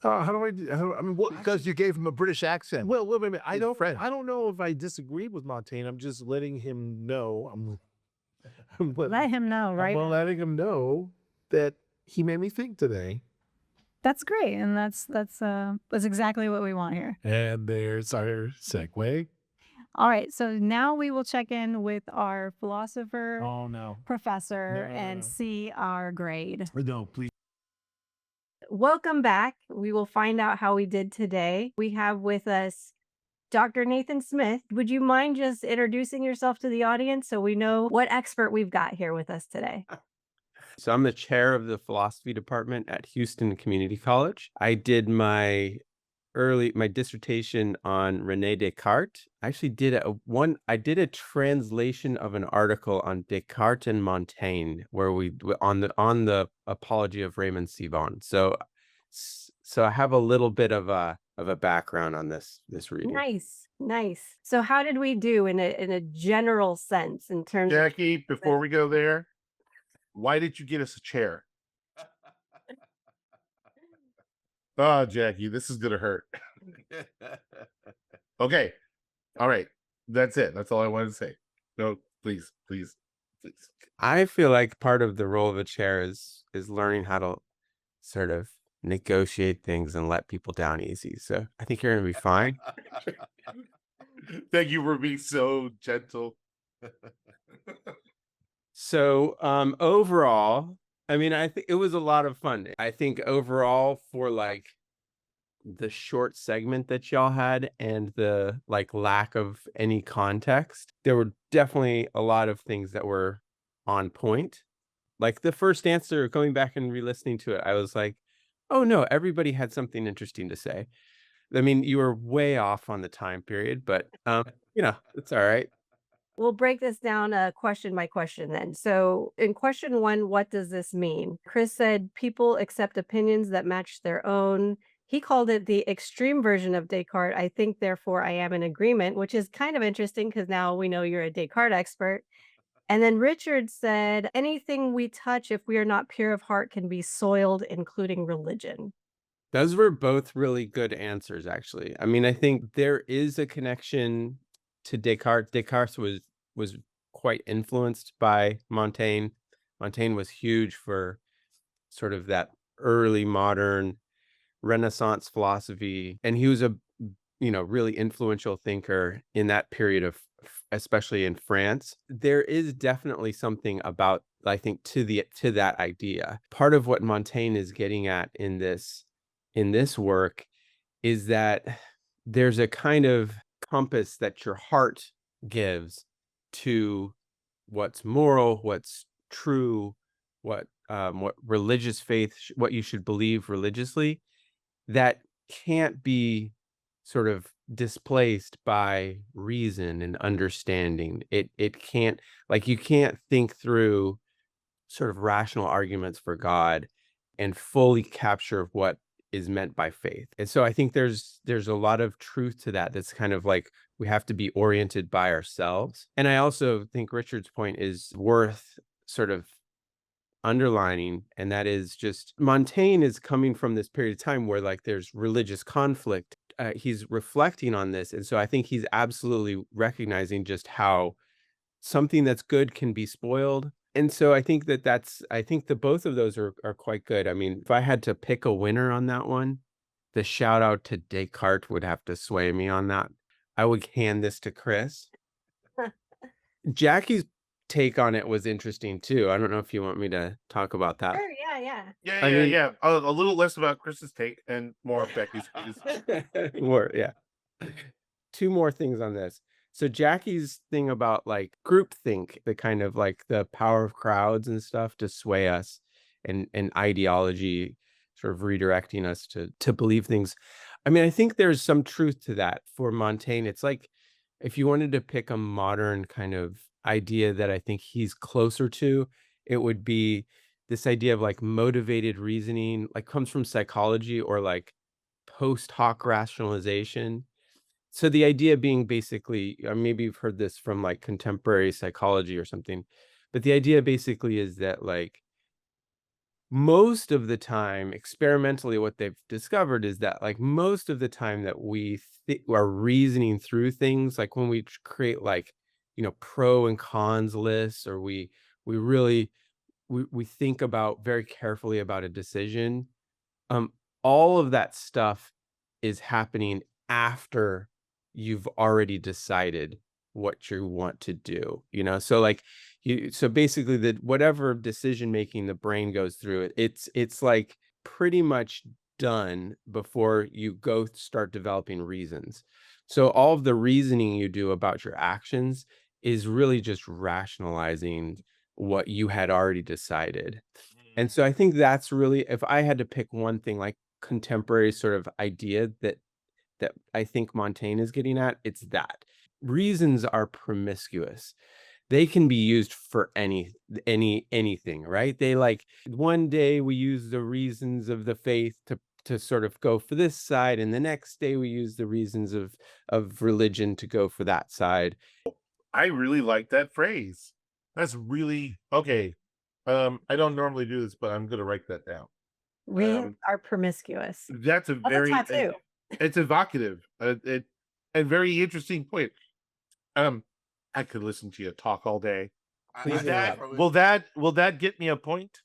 How do I? I mean, well, Because you gave him a British accent. wait a minute. I His don't. friend. I don't know if I disagree with Montaigne. I'm just letting him know. Let him know, right? I'm letting him know that he made me think today. That's great, and that's exactly what we want here. And there's our segue. All right, so now we will check in with our philosopher Oh no. professor No. and see our grade. No, please. Welcome back. We will find out how we did today. We have with us Dr. Nathan Smith, would you mind just introducing yourself to the audience so we know what expert we've got here with us today? So I'm the chair of the philosophy department at Houston Community College. I did my dissertation on René Descartes. I actually did I did a translation of an article on Descartes and Montaigne where on the apology of Raymond Sebond. So I have a little bit of a background on this reading. Nice, nice. So how did we do in a general sense in terms of Jackie, before we go there, why did you get us a chair? Oh, Jackie, this is gonna hurt. Okay. All right. That's it. That's all I wanted to say. No, please. I feel like part of the role of a chair is learning how to sort of negotiate things and let people down easy. So I think you're gonna be fine. Thank you for being so gentle. So overall, I mean, I think it was a lot of fun. I think overall for like the short segment that y'all had and the like lack of any context, there were definitely a lot of things that were on point. Like the first answer, going back and re-listening to it, I was like, oh no, everybody had something interesting to say. I mean, you were way off on the time period, but it's all right. We'll break this down question by question then. So, in question one, what does this mean? Chris said people accept opinions that match their own. He called it the extreme version of Descartes. I think, therefore, I am in agreement, which is kind of interesting because now we know you're a Descartes expert. And then Richard said, anything we touch, if we are not pure of heart, can be soiled, including religion. Those were both really good answers, actually. I mean, I think there is a connection to Descartes. Descartes was quite influenced by Montaigne. Montaigne was huge for sort of that early modern Renaissance philosophy, and he was a really influential thinker in that period of, especially in France. There is definitely something about, I think, to that idea. Part of what Montaigne is getting at in this work is that there's a kind of compass that your heart gives to what's moral, what's true, what religious faith, what you should believe religiously, that can't be sort of displaced by reason and understanding. It can't, like, you can't think through sort of rational arguments for God and fully capture what is meant by faith. And so I think there's a lot of truth to that. That's kind of like we have to be oriented by ourselves. And I also think Richard's point is worth sort of underlining, and that is just Montaigne is coming from this period of time where like there's religious conflict. He's reflecting on this, and so I think he's absolutely recognizing just how something that's good can be spoiled. And so I think I think the both of those are quite good. I mean, if I had to pick a winner on that one, the shout out to Descartes would have to sway me on that. I would hand this to Chris. Jackie's take on it was interesting too. I don't know if you want me to talk about that. Sure, yeah. Yeah. A little less about Chris's take and more of Becky's. More, yeah. Two more things on this. So Jackie's thing about like groupthink, the kind of like the power of crowds and stuff to sway us, and ideology sort of redirecting us to believe things. I mean, I think there's some truth to that for Montaigne. It's like if you wanted to pick a modern kind of idea that I think he's closer to, it would be this idea of like motivated reasoning, like comes from psychology, or like post hoc rationalization. So the idea being basically, maybe you've heard this from like contemporary psychology or something, but the idea basically is that like most of the time, experimentally, what they've discovered is that like most of the time that we are reasoning through things, like when we create like, pro and cons lists, or we really, we think about very carefully about a decision, all of that stuff is happening after you've already decided what you want to do, so like so basically that whatever decision making the brain goes through, it's like pretty much done before you go start developing reasons. So all of the reasoning you do about your actions is really just rationalizing what you had already decided. And so I think that's really, if I had to pick one thing, like contemporary sort of idea that I think Montaigne is getting at, it's that reasons are promiscuous. They can be used for anything, right? They like one day we use the reasons of the faith to sort of go for this side, and the next day we use the reasons of religion to go for that side. I really like that phrase. That's really okay. I don't normally do this, but I'm gonna write that down. Reasons are promiscuous. That's a That's a very tattoo. it's evocative, it and very interesting point. Um, I could listen to you talk all day. Please Will that get me a point?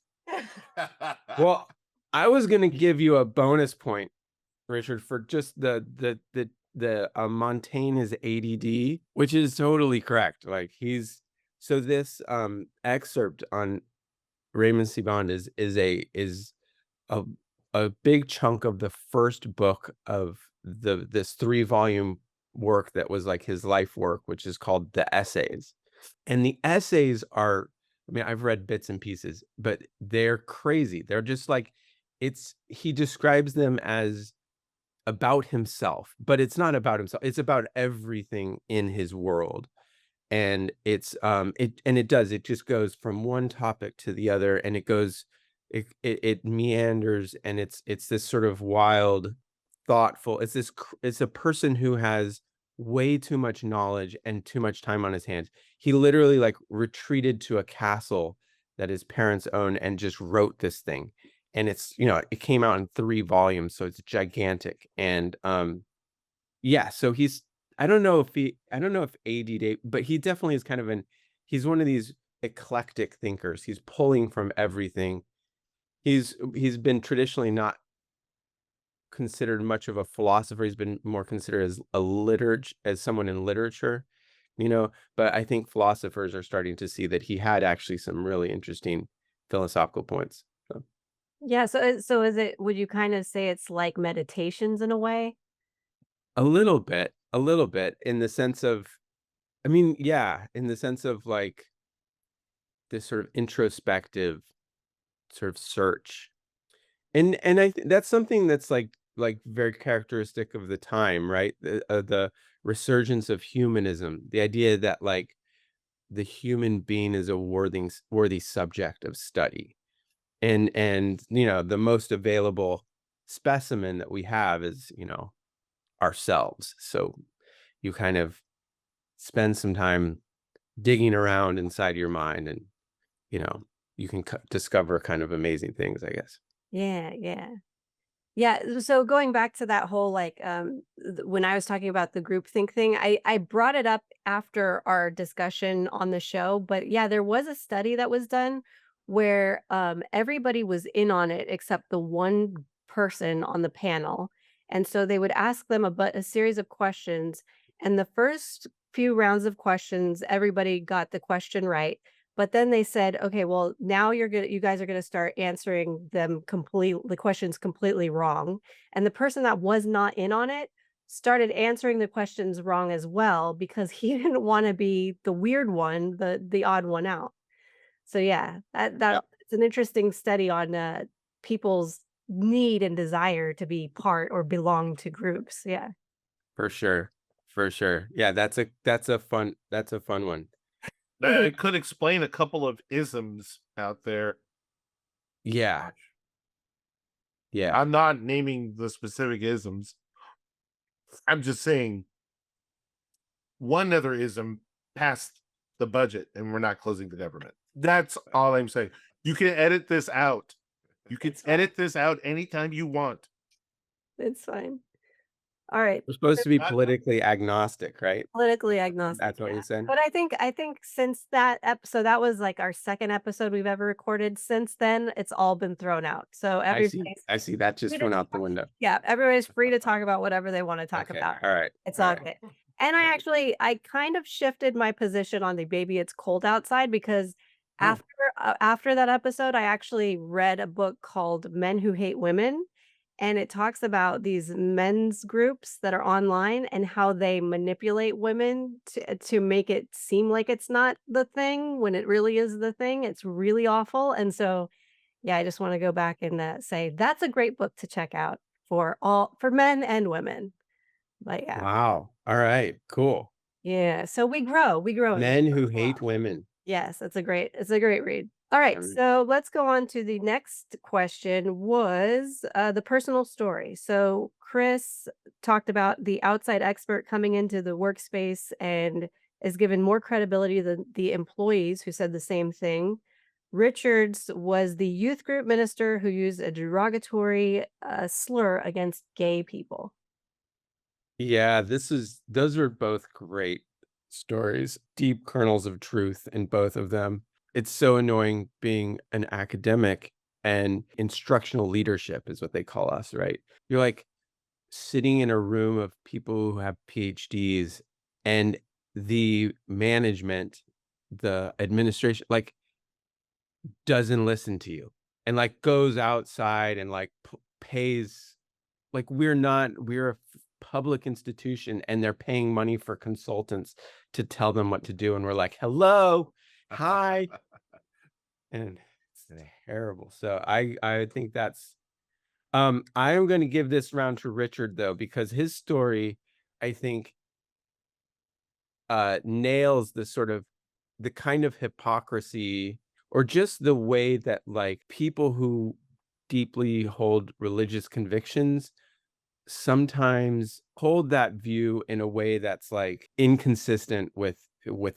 Well, I was gonna give you a bonus point, Richard, for just the Montaigne is ADD, which is totally correct. Like so this excerpt on Raymond Sebond is a a big chunk of the first book of this 3-volume work that was like his life work, which is called The Essays. And the essays are, I mean, I've read bits and pieces, but they're crazy. They're just like, he describes them as about himself, but it's not about himself. It's about everything in his world. And it just goes from one topic to the other, and it meanders, and it's this sort of wild, thoughtful, it's a person who has way too much knowledge and too much time on his hands. He literally like retreated to a castle that his parents owned and just wrote this thing. And it came out in 3 volumes, so it's gigantic. And yeah, so I don't know if ADD, but he definitely is kind of he's one of these eclectic thinkers. He's pulling from everything. He's been traditionally not considered much of a philosopher. He's been more considered as someone in literature, but I think philosophers are starting to see that he had actually some really interesting philosophical points. So, Yeah, so is it, would you kind of say it's like meditations in a way? a little bit in the sense of, I mean, yeah, in the sense of like this sort of introspective sort of search. And that's something that's like very characteristic of the time, right? The resurgence of humanism, the idea that like the human being is a worthy subject of study. And the most available specimen that we have is, ourselves. So you kind of spend some time digging around inside your mind, and you know you can discover kind of amazing things, I guess. Yeah, yeah. Yeah, so going back to that whole like when I was talking about the groupthink thing, I brought it up after our discussion on the show, but yeah, there was a study that was done where everybody was in on it except the one person on the panel. And so they would ask them a series of questions, and the first few rounds of questions everybody got the question right. But then they said, "Okay, well, now you guys are gonna start answering the questions completely wrong." And the person that was not in on it started answering the questions wrong as well because he didn't wanna be the weird one, the odd one out. So yeah, Yeah, it's an interesting study on, people's need and desire to be part or belong to groups, yeah. For sure, for sure. Yeah, that's a fun one. That could explain a couple of isms out there. Yeah, yeah, I'm not naming the specific isms. I'm just saying one other ism passed the budget and we're not closing the government. That's all I'm saying. You can edit this out. You can edit this out anytime you want. It's fine. Alright. we're supposed to be politically agnostic, right? Politically agnostic, That's what yeah. you said. But I think since that episode, that was, like, our 2nd episode we've ever recorded. Since then, it's all been thrown out. So everybody's I see that free just to went out the talk, window. yeah, everybody's free to talk about whatever they wanna talk Okay, about. all right, It's all all right. good. And I kind of shifted my position on the "Baby, It's Cold Outside" because Oh, after that episode, I actually read a book called Men Who Hate Women, and it talks about these men's groups that are online and how they manipulate women to make it seem like it's not the thing when it really is the thing. It's really awful, and so, yeah, I just wanna go back and, say that's a great book to check out for men and women. But yeah. Wow. All right. Cool. Yeah, so we grow in this Men book who a lot. hate women. Yes, it's a great read. All right, Um, so let's go on to the next question was, the personal story. So Chris talked about the outside expert coming into the workspace and is given more credibility than the employees who said the same thing. Richards was the youth group minister who used a derogatory, slur against gay people. Yeah, those were both great stories, deep kernels of truth in both of them. It's so annoying being an academic, and instructional leadership is what they call us, right? You're like sitting in a room of people who have PhDs, and the management, the administration, like, doesn't listen to you, and like goes outside and like pays, like, we're a public institution, and they're paying money for consultants to tell them what to do, and we're like, "Hello, hi," and it's terrible. So I think that's I am going to give this round to Richard though, because his story, I think, nails the sort of the kind of hypocrisy, or just the way that like people who deeply hold religious convictions sometimes hold that view in a way that's like inconsistent with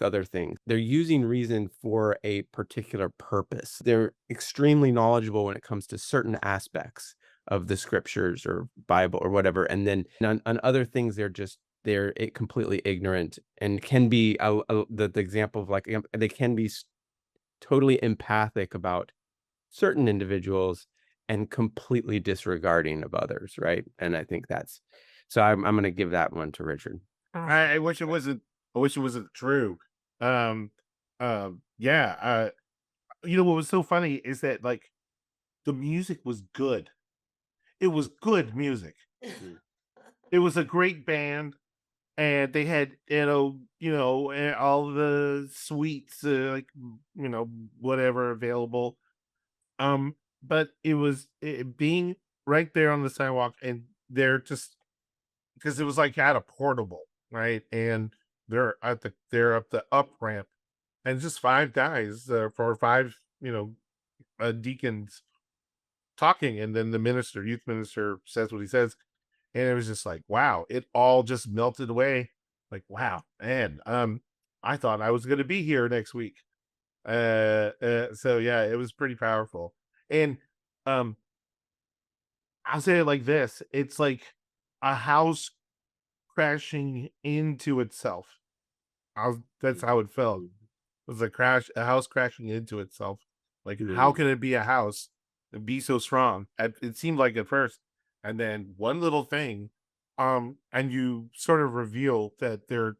other things. They're using reason for a particular purpose. They're extremely knowledgeable when it comes to certain aspects of the scriptures or Bible or whatever, and then on other things completely ignorant, and can be the example of like they can be totally empathic about certain individuals and completely disregarding of others, right? And I think that's so I'm gonna give that one to Richard. Awesome. I wish it wasn't. I wish it wasn't true. Um, yeah. What was so funny is that like the music was good. It was good music. Mm. It was a great band, and they had all the suites, whatever available. But it was being right there on the sidewalk, and they're just because it was like at a portable, right? And they're up the up ramp, and just five guys for five, deacons talking, and then the youth minister, says what he says, and it was just like, wow, it all just melted away. Like, wow, man, I thought I was going to be here next week. So yeah, it was pretty powerful, and um, I'll say it like this: it's like a house crashing into itself. That's how it felt. It was a house crashing into itself. Like, how Mm. can it be a house and be so strong? It seemed like at first, and then one little thing, and you sort of reveal that there's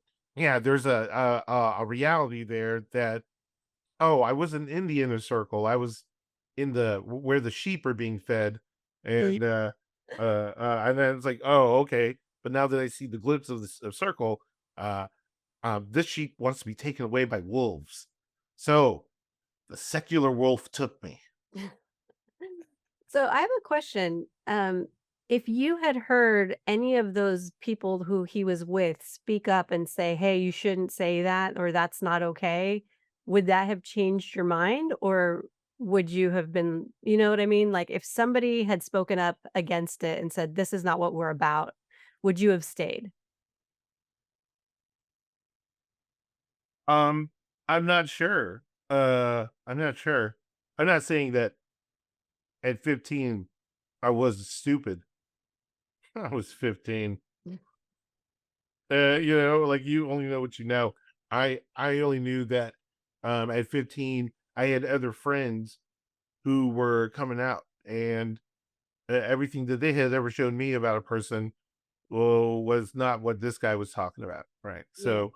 a reality there that, oh, I wasn't in the inner circle. I was in where the sheep are being fed, and and then it's like, oh, okay. But now that I see the glimpse of the circle, uh, this sheep wants to be taken away by wolves. So the secular wolf took me. So I have a question. If you had heard any of those people who he was with speak up and say, "Hey, you shouldn't say that," or "That's not okay," would that have changed your mind, or would you have been, you know what I mean? Like if somebody had spoken up against it and said, "This is not what we're about," would you have stayed? Um, I'm not sure. I'm not sure. I'm not saying that at 15 I wasn't stupid. I was 15. Like, you only know what you know. I only knew that at 15 I had other friends who were coming out, and everything that they had ever shown me about a person, well, was not what this guy was talking about, right? Yeah.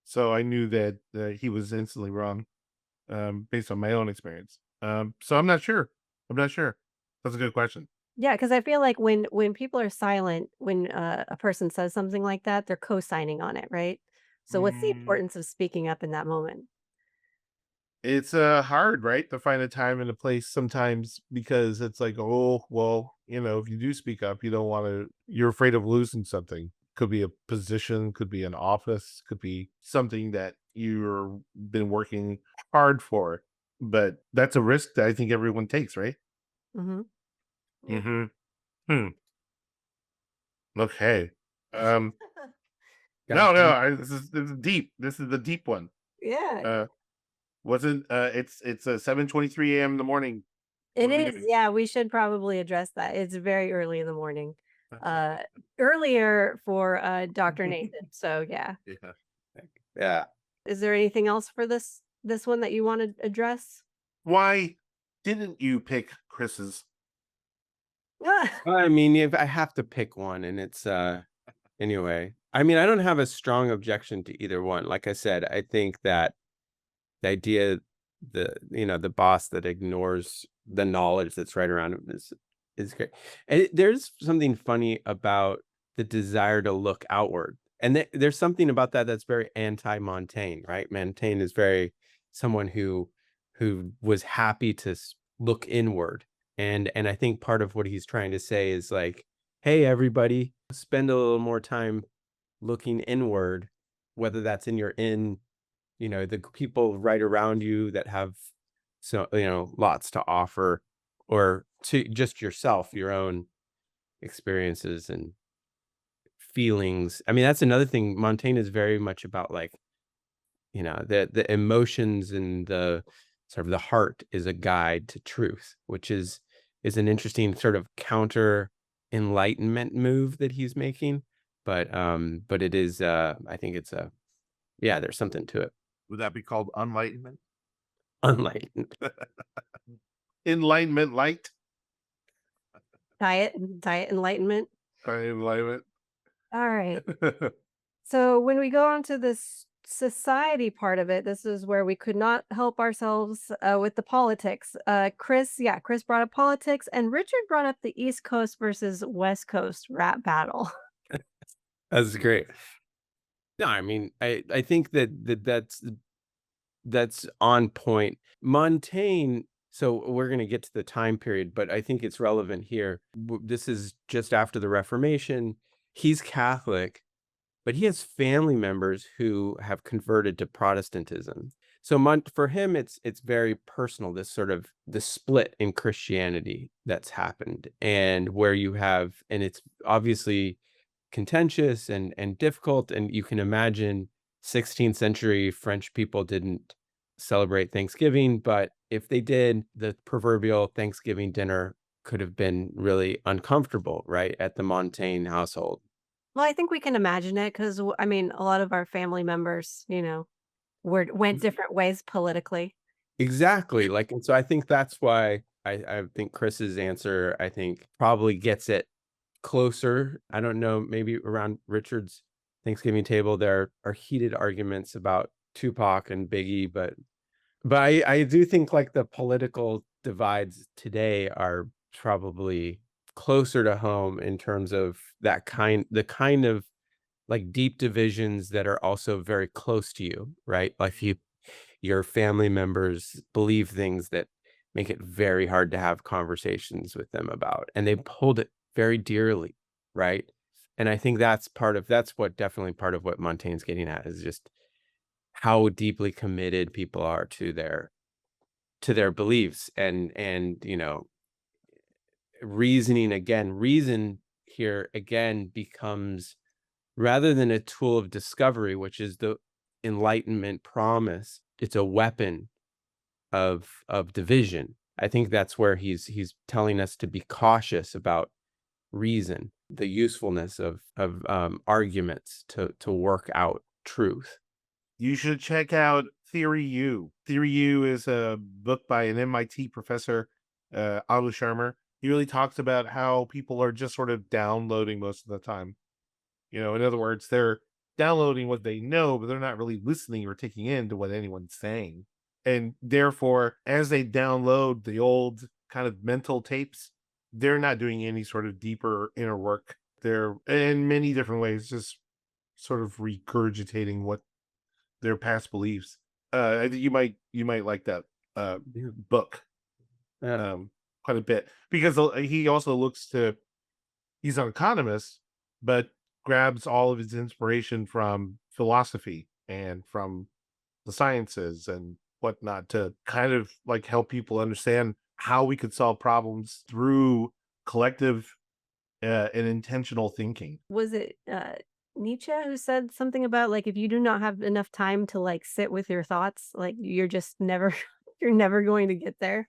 So I knew that he was instantly wrong, based on my own experience. So I'm not sure. I'm not sure. That's a good question. Yeah, because I feel like when people are silent, when, a person says something like that, they're co-signing on it, right? So what's the Mm, importance of speaking up in that moment? it's hard, right, to find a time and a place sometimes because it's like, oh, well, if you do speak up, you don't want to, you're afraid of losing something. Could be a position, could be an office, could be something that you're been working hard for. But that's a risk that I think everyone takes, right? Mhm. Yeah. Mm-hmm. Hmm. Okay. Um. Got No, no. deep. This is deep. This is the deep one. Yeah. Uh. Wasn't it's 7:23 a.m. in the morning. It What are we is, doing? yeah, we should probably address that. It's very early in the morning. Uh, Earlier for, Dr. Nathan, so yeah. Yeah. Yeah. Is there anything else for this one that you wanna address? Why didn't you pick Chris's? I mean, if I have to pick one, and it's anyway. I mean, I don't have a strong objection to either one. Like I said, I think that the idea, the boss that ignores the knowledge that's right around him is great. And there's something funny about the desire to look outward, and there's something about that that's very anti-Montaigne, right? Montaigne is very someone who was happy to look inward, and I think part of what he's trying to say is like, hey, everybody, spend a little more time looking inward, whether that's in the people right around you that have lots to offer, or to just yourself, your own experiences and feelings. I mean, that's another thing. Montaigne is very much about, like, the emotions, and the sort of the heart is a guide to truth, which is an interesting sort of counter enlightenment move that he's making. But it is, I think it's a yeah, there's something to it. Would that be called enlightenment? Unlightened. Enlightenment light? Diet enlightenment. Enlightenment. Alright. So when we go on to this society part of it, this is where we could not help ourselves with the politics. Chris brought up politics, and Richard brought up the East Coast versus West Coast rap battle. That's great. No, I mean, I think that's on point. Montaigne, so we're going to get to the time period, but I think it's relevant here. This is just after the Reformation. He's Catholic, but he has family members who have converted to Protestantism. So for him, it's very personal. This sort of the split in Christianity that's happened, and where you have, and it's obviously contentious and difficult. And you can imagine 16th century French people didn't celebrate Thanksgiving, but if they did, the proverbial Thanksgiving dinner could have been really uncomfortable, right, at the Montaigne household. Well, I think we can imagine it because I mean, a lot of our family members, went different ways politically. Exactly. Like, and so I think that's why I think Chris's answer, I think, probably gets it closer. I don't know, maybe around Richard's Thanksgiving table, there are heated arguments about Tupac and Biggie, but I do think, like, the political divides today are probably closer to home in terms of the kind of, like, deep divisions that are also very close to you, right? Like, your family members believe things that make it very hard to have conversations with them about, and they hold it very dearly, right? And I think that's what definitely part of what Montaigne's getting at, is just how deeply committed people are to their beliefs, and reason here again becomes, rather than a tool of discovery, which is the enlightenment promise, it's a weapon of division. I think that's where he's telling us to be cautious about reason, the usefulness of arguments to work out truth. You should check out Theory U. Theory U is a book by an MIT professor, Otto Scharmer. He really talks about how people are just sort of downloading most of the time. In other words, they're downloading what they know, but they're not really listening or taking in to what anyone's saying. And therefore, as they download the old kind of mental tapes, they're not doing any sort of deeper inner work. They're in many different ways just sort of regurgitating what their past beliefs. I think you might like that book Yeah. quite a bit because he also looks to he's an economist, but grabs all of his inspiration from philosophy and from the sciences and whatnot to kind of like help people understand how we could solve problems through collective and intentional thinking. Was it Nietzsche who said something about like if you do not have enough time to like sit with your thoughts, like you're just never you're never going to get there.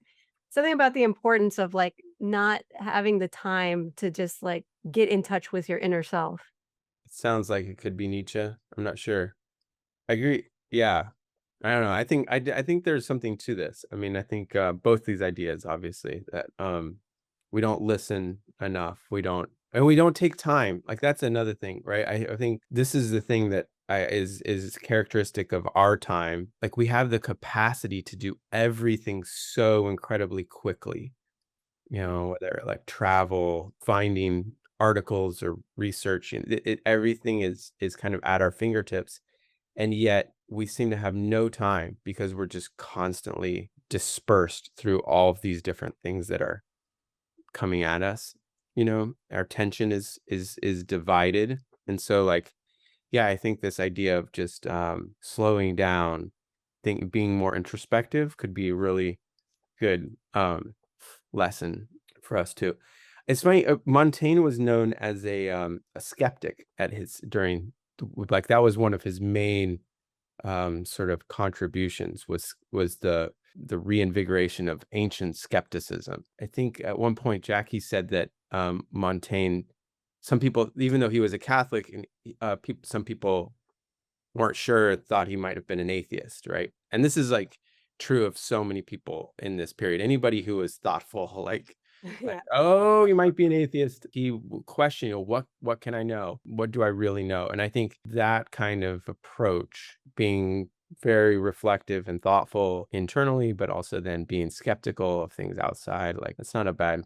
Something about the importance of like not having the time to just like get in touch with your inner self. It sounds like it could be Nietzsche. I'm not sure. I agree. Yeah. I don't know. I think there's something to this. I mean, I think both these ideas, obviously, that we don't listen enough. We don't take time. Like that's another thing, right? I think this is the thing that is characteristic of our time. Like we have the capacity to do everything so incredibly quickly. You know, whether like travel, finding articles or researching, everything is kind of at our fingertips, and yet we seem to have no time because we're just constantly dispersed through all of these different things that are coming at us. You know, our attention is divided. And so like, yeah, I think this idea of just slowing down, think being more introspective could be a really good lesson for us too. It's funny, Montaigne was known as a skeptic at his during like that was one of his main sort of contributions was the reinvigoration of ancient skepticism. I think at one point Jackie said that Montaigne, some people, even though he was a Catholic, and some people weren't sure, thought he might have been an atheist, right? And this is like true of so many people in this period. Anybody who was thoughtful, like, Yeah. oh, you might be an atheist. He will question, you know, what can I know? What do I really know? And I think that kind of approach, being very reflective and thoughtful internally, but also then being skeptical of things outside, like that's not a bad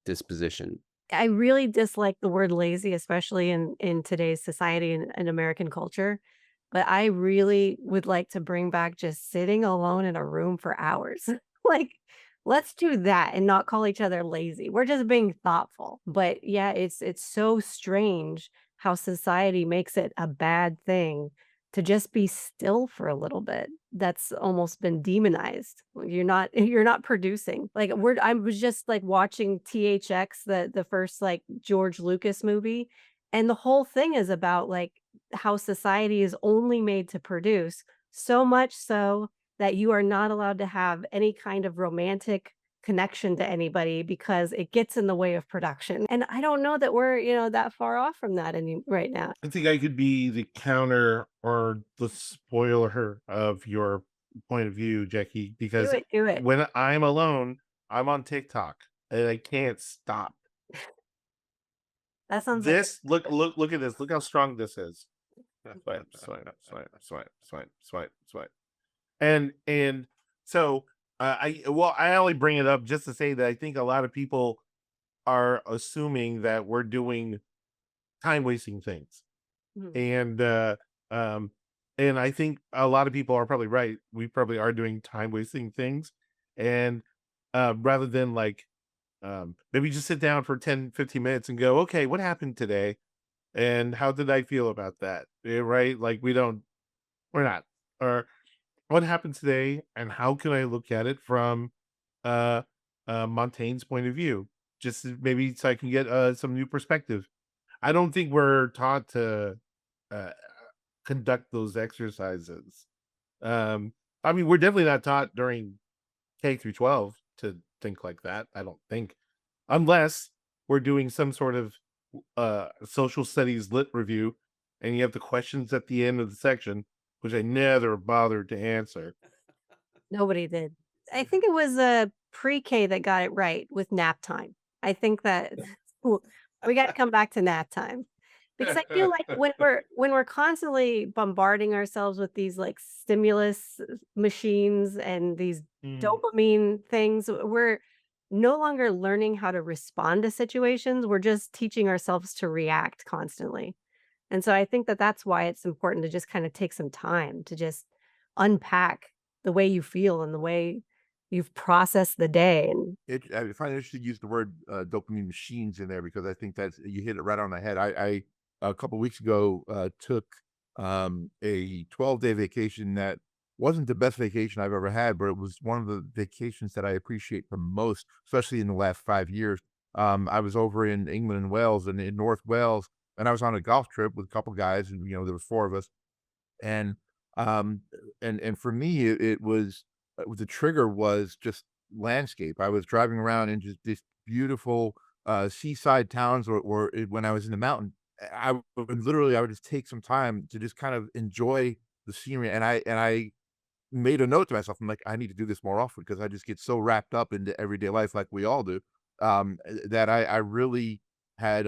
disposition. I really dislike the word lazy, especially in today's society and American culture. But I really would like to bring back just sitting alone in a room for hours. Like, let's do that and not call each other lazy. We're just being thoughtful. But yeah, it's so strange how society makes it a bad thing to just be still for a little bit. That's almost been demonized. You're not producing. Like I was just like watching THX, the first like George Lucas movie, and the whole thing is about like how society is only made to produce, so much so that you are not allowed to have any kind of romantic connection to anybody because it gets in the way of production. And I don't know that we're, that far off from that any right now. I think I could be the counter or the spoiler of your point of view, Jackie, Do because it, do it. when I'm alone, I'm on TikTok and I can't stop. That sounds like This look at this. Look how strong this is. Swipe, swipe, swipe, swipe, swipe, swipe, swipe. And so I only bring it up just to say that I think a lot of people are assuming that we're doing time wasting things. Mhm. Um and I think a lot of people are probably right. We probably are doing time wasting things. And rather than like maybe just sit down for 10-15 minutes and go, okay, what happened today? And how did I feel about that? Right? Like we're not. Or what happened today and how can I look at it from uh Montaigne's point of view? Just maybe so I can get some new perspective. I don't think we're taught to uh, conduct those exercises. Um, I mean, we're definitely not taught during K through 12 to think like that. I don't think, unless we're doing some sort of social studies lit review, and you have the questions at the end of the section, which I never bothered to answer. Nobody did. I think it was, pre-K that got it right with nap time. I think that we gotta come back to nap time. Because I feel like when we're constantly bombarding ourselves with these, like, stimulus machines and these Mm. dopamine things, no longer learning how to respond to situations. We're just teaching ourselves to react constantly. And so I think that that's why it's important to just kind of take some time to just unpack the way you feel and the way you've processed the day. And I find it interesting to use the word dopamine machines in there because I think that's you hit it right on the head. I a couple weeks ago took a 12-day vacation that wasn't the best vacation I've ever had, but it was one of the vacations that I appreciate the most, especially in the last 5 years. I was over in England and Wales and in North Wales, and I was on a golf trip with a couple guys, and there was four of us, and um and for me it was the trigger was just landscape. I was driving around in just these beautiful seaside towns, when I was in the mountain, I would just take some time to just kind of enjoy the scenery, and I made a note to myself. I'm like, I need to do this more often because I just get so wrapped up into everyday life like we all do, that I really had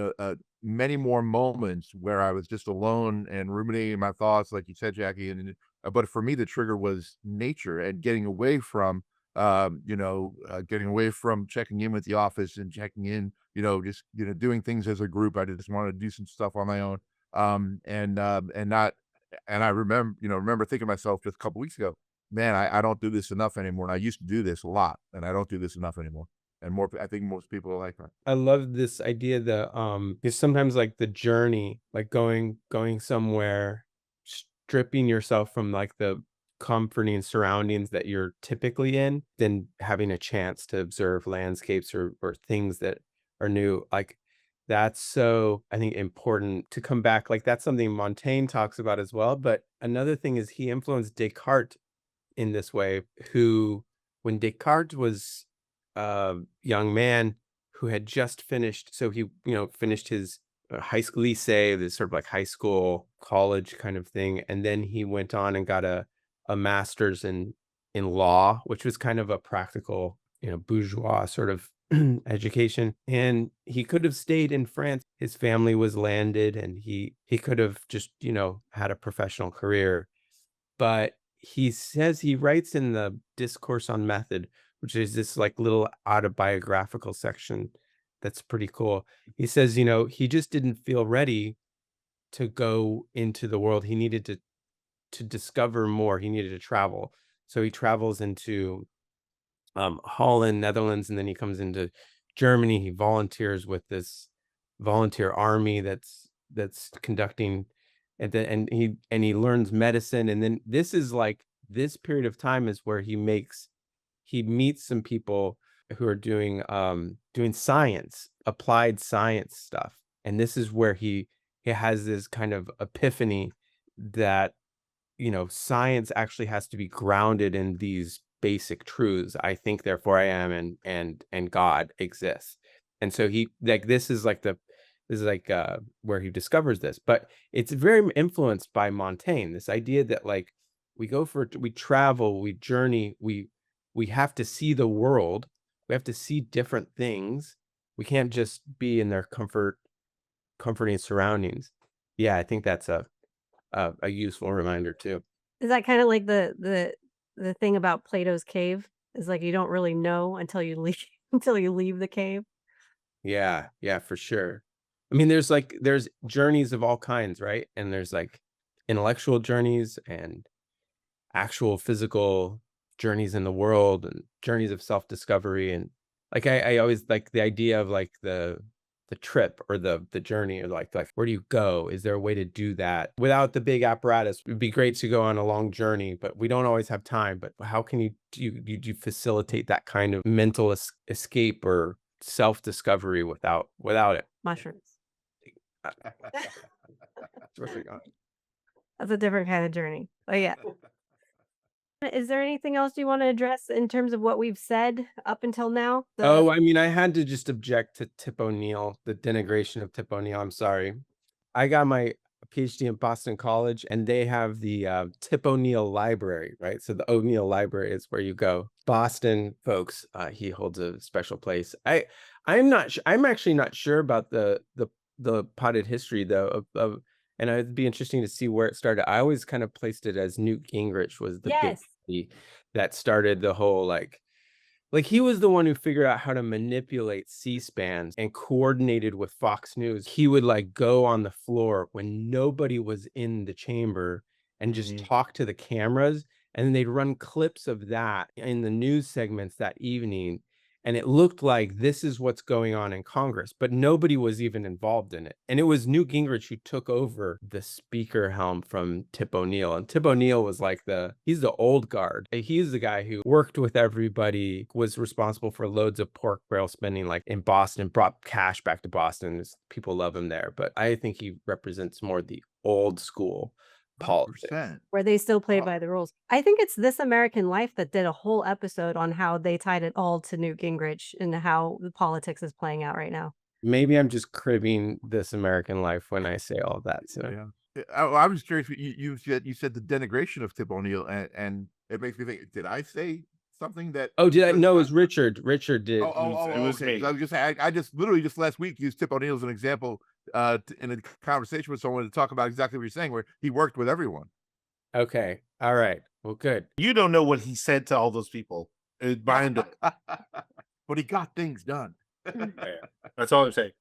many more moments where I was just alone and ruminating my thoughts, like you said, Jackie. But for me, the trigger was nature and getting away from checking in with the office and checking in, just doing things as a group. I just wanted to do some stuff on my own, and not. And I remember thinking to myself just a couple weeks ago, man, I don't do this enough anymore, and I used to do this a lot, and I don't do this enough anymore, and I think most people are like that. I love this idea that because sometimes like the journey, like going somewhere, stripping yourself from like the comforting surroundings that you're typically in, then having a chance to observe landscapes or things that are new. Like that's so, I think, important to come back. Like that's something Montaigne talks about as well. But another thing is he influenced Descartes in this way, who, when Descartes was a young man who had just finished, so he, finished his high school lycée, this sort of like high school, college kind of thing, and then he went on and got a master's in law, which was kind of a practical, bourgeois sort of education. And he could have stayed in France. His family was landed, and he could have just, had a professional career. But he writes in the Discourse on Method, which is this like little autobiographical section that's pretty cool. He says, he just didn't feel ready to go into the world. He needed to discover more. He needed to travel. So he travels into Holland, Netherlands, and then he comes into Germany. He volunteers with this volunteer army that's conducting, and he learns medicine. And then this period of time is where he meets some people who are doing science, applied science stuff. And this is where he has this kind of epiphany that science actually has to be grounded in these basic truths. I think, therefore I am, and God exists. And so this is where he discovers this. But it's very influenced by Montaigne, this idea that like we travel, we journey, we have to see the world, we have to see different things. We can't just be in their comforting surroundings. Yeah, I think that's a useful reminder too. is that kind of like the thing about Plato's cave? Is like you don't really know until you leave until you leave the cave. Yeah, yeah, for sure. I mean, there's journeys of all kinds, right? And there's like intellectual journeys and actual physical journeys in the world and journeys of self-discovery. And like I always like the idea of like the trip or the journey, or like where do you go? Is there a way to do that without the big apparatus? It'd be great to go on a long journey, but we don't always have time. But how can you facilitate that kind of mental escape or self-discovery without it? Mushrooms. That's what we got. That's a different kind of journey. But yeah. Is there anything else you want to address in terms of what we've said up until now? Oh, I mean, I had to just object to Tip O'Neill, the denigration of Tip O'Neill. I'm sorry. I got my PhD in Boston College, and they have the Tip O'Neill Library, right? So the O'Neill Library is where you go. Boston folks, he holds a special place. I'm actually not sure about the potted history though and it'd be interesting to see where it started. I always kind of placed it as Newt Gingrich was the big Yes. that started the whole like Like, he was the one who figured out how to manipulate C-SPAN and coordinated with Fox News. He would, like, go on the floor when nobody was in the chamber and just Mhm. talk to the cameras, and then they'd run clips of that in the news segments that evening, and it looked like this is what's going on in Congress, but nobody was even involved in it. And it was Newt Gingrich who took over the speaker helm from Tip O'Neill. And Tip O'Neill was like he's the old guard. He's the guy who worked with everybody, was responsible for loads of pork barrel spending, like in Boston, brought cash back to Boston. People love him there. But I think he represents more the old school politics. 100%. where they still play Uh, by the rules. I think it's This American Life that did a whole episode on how they tied it all to Newt Gingrich and how the politics is playing out right now. Maybe I'm just cribbing This American Life when I say all that. So. Yeah. I was curious. You said the denigration of Tip O'Neill, and it makes me think. Did I say something that? Oh, did I? No, it was Richard. Richard did. It was Okay. 'Cause me. I was just saying, I just literally just last week used Tip O'Neill as an example in a conversation with someone to talk about exactly what you're saying, where he worked with everyone. Okay. All right. Well, good. You don't know what he said to all those people behind him. But he got things done. That's all I'm saying.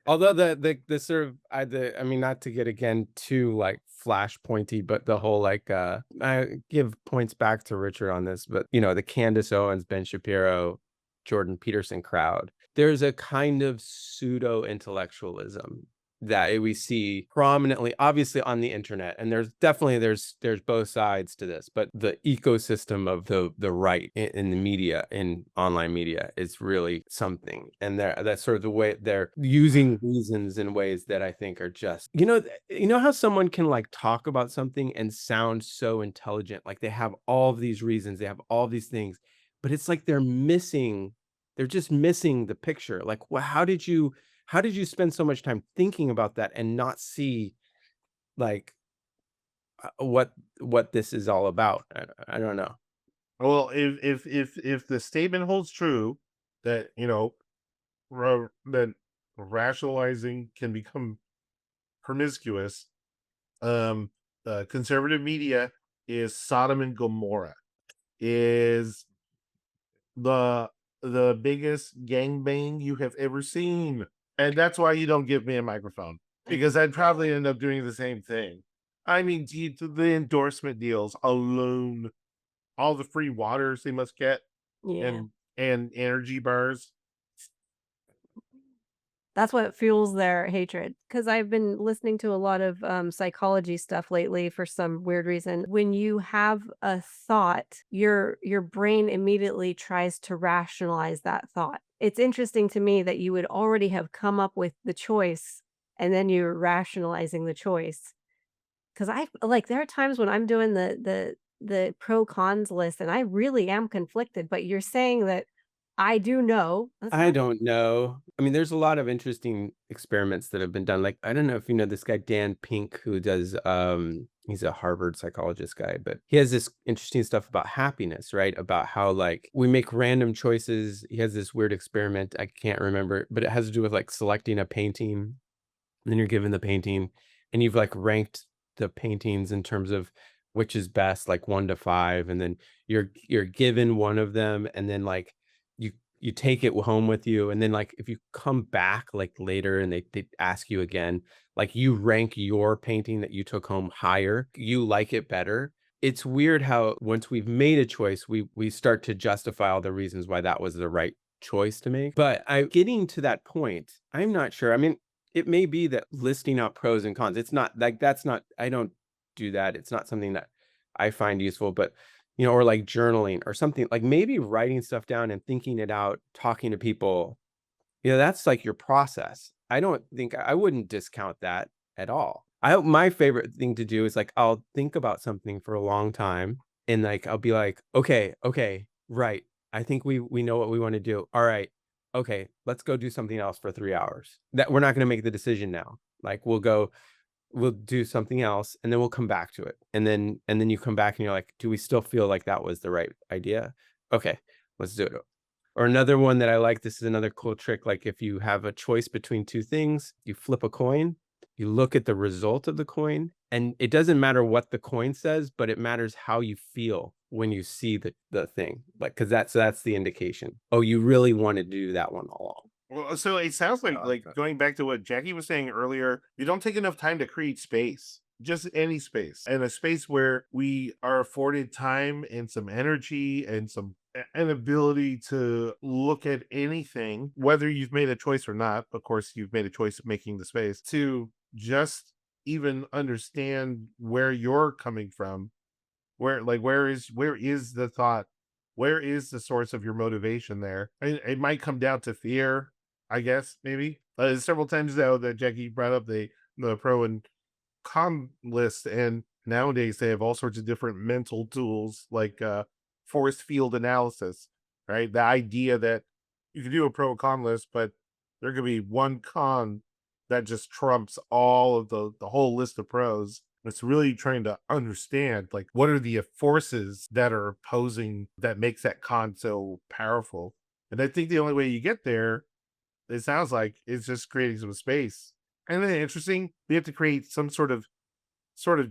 Although the sort of I mean, not to get again too like flash pointy, but the whole like I give points back to Richard on this, but you know, the Candace Owens, Ben Shapiro, Jordan Peterson crowd, there's a kind of pseudo intellectualism that we see prominently, obviously on the internet, and there's both sides to this, but the ecosystem of the right in the media, in online media, is really something, and that's sort of the way they're using reasons in ways that I think are just, you know how someone can like talk about something and sound so intelligent, like they have all of these reasons, they have all these things, but it's like they're just missing the picture. Like, well, how did you spend so much time thinking about that and not see like what this is all about? I don't know. Well, if the statement holds true that that rationalizing can become promiscuous, conservative media is Sodom and Gomorrah, is the biggest gangbang you have ever seen. And that's why you don't give me a microphone, because I'd probably end up doing the same thing. I mean, the endorsement deals alone, all the free waters they must get, Yeah. and energy bars. That's what fuels their hatred. Because I've been listening to a lot of psychology stuff lately for some weird reason. When you have a thought, your brain immediately tries to rationalize that thought. It's interesting to me that you would already have come up with the choice and then you're rationalizing the choice. Because there are times when I'm doing the pro cons list and I really am conflicted, but you're saying that I do know. That's I not don't know. I mean, there's a lot of interesting experiments that have been done. Like, I don't know if you know this guy, Dan Pink, who does, he's a Harvard psychologist guy, but he has this interesting stuff about happiness, right? About how like we make random choices. He has this weird experiment. I can't remember, but it has to do with like selecting a painting. And then you're given the painting and you've like ranked the paintings in terms of which is best, like 1 to 5. And then you're given one of them, and then like you take it home with you, and then like if you come back like later and they ask you again, like you rank your painting that you took home higher, you like it better. It's weird how once we've made a choice, we start to justify all the reasons why that was the right choice to make. But I getting to that point, I'm not sure. I mean, it may be that listing out pros and cons, it's not like that's not, I don't do that. It's not something that I find useful, but or like journaling or something, like maybe writing stuff down and thinking it out, talking to people, that's like your process. I don't think I wouldn't discount that at all. My favorite thing to do is like, I'll think about something for a long time and like, I'll be like, okay, right. I think we know what we want to do. All right. Okay. Let's go do something else for 3 hours. That we're not going to make the decision now. Like we'll do something else and then we'll come back to it. And then you come back and you're like, do we still feel like that was the right idea? Okay, let's do it. Or another one that I like, this is another cool trick. Like if you have a choice between two things, you flip a coin, you look at the result of the coin, and it doesn't matter what the coin says, but it matters how you feel when you see the thing, like, because that's the indication. Oh, you really wanted to do that one all along. Well, so it sounds I like like that. going back to what Jackie was saying earlier, you don't take enough time to create space. Just any space. And a space where we are afforded time and some energy and an ability to look at anything, whether you've made a choice or not. Of course, you've made a choice of making the space to just even understand where you're coming from, where is the thought, where is the source of your motivation there. And it might come down to fear, I guess, maybe. Several times though that Jackie brought up the pro and con list, and nowadays they have all sorts of different mental tools like force field analysis, right? The idea that you can do a pro and con list, but there could be one con that just trumps all of the whole list of pros. It's really trying to understand, like, what are the forces that are opposing that makes that con so powerful. And I think the only way you get there, it sounds like, is just creating some space. And then interesting, we have to create some sort of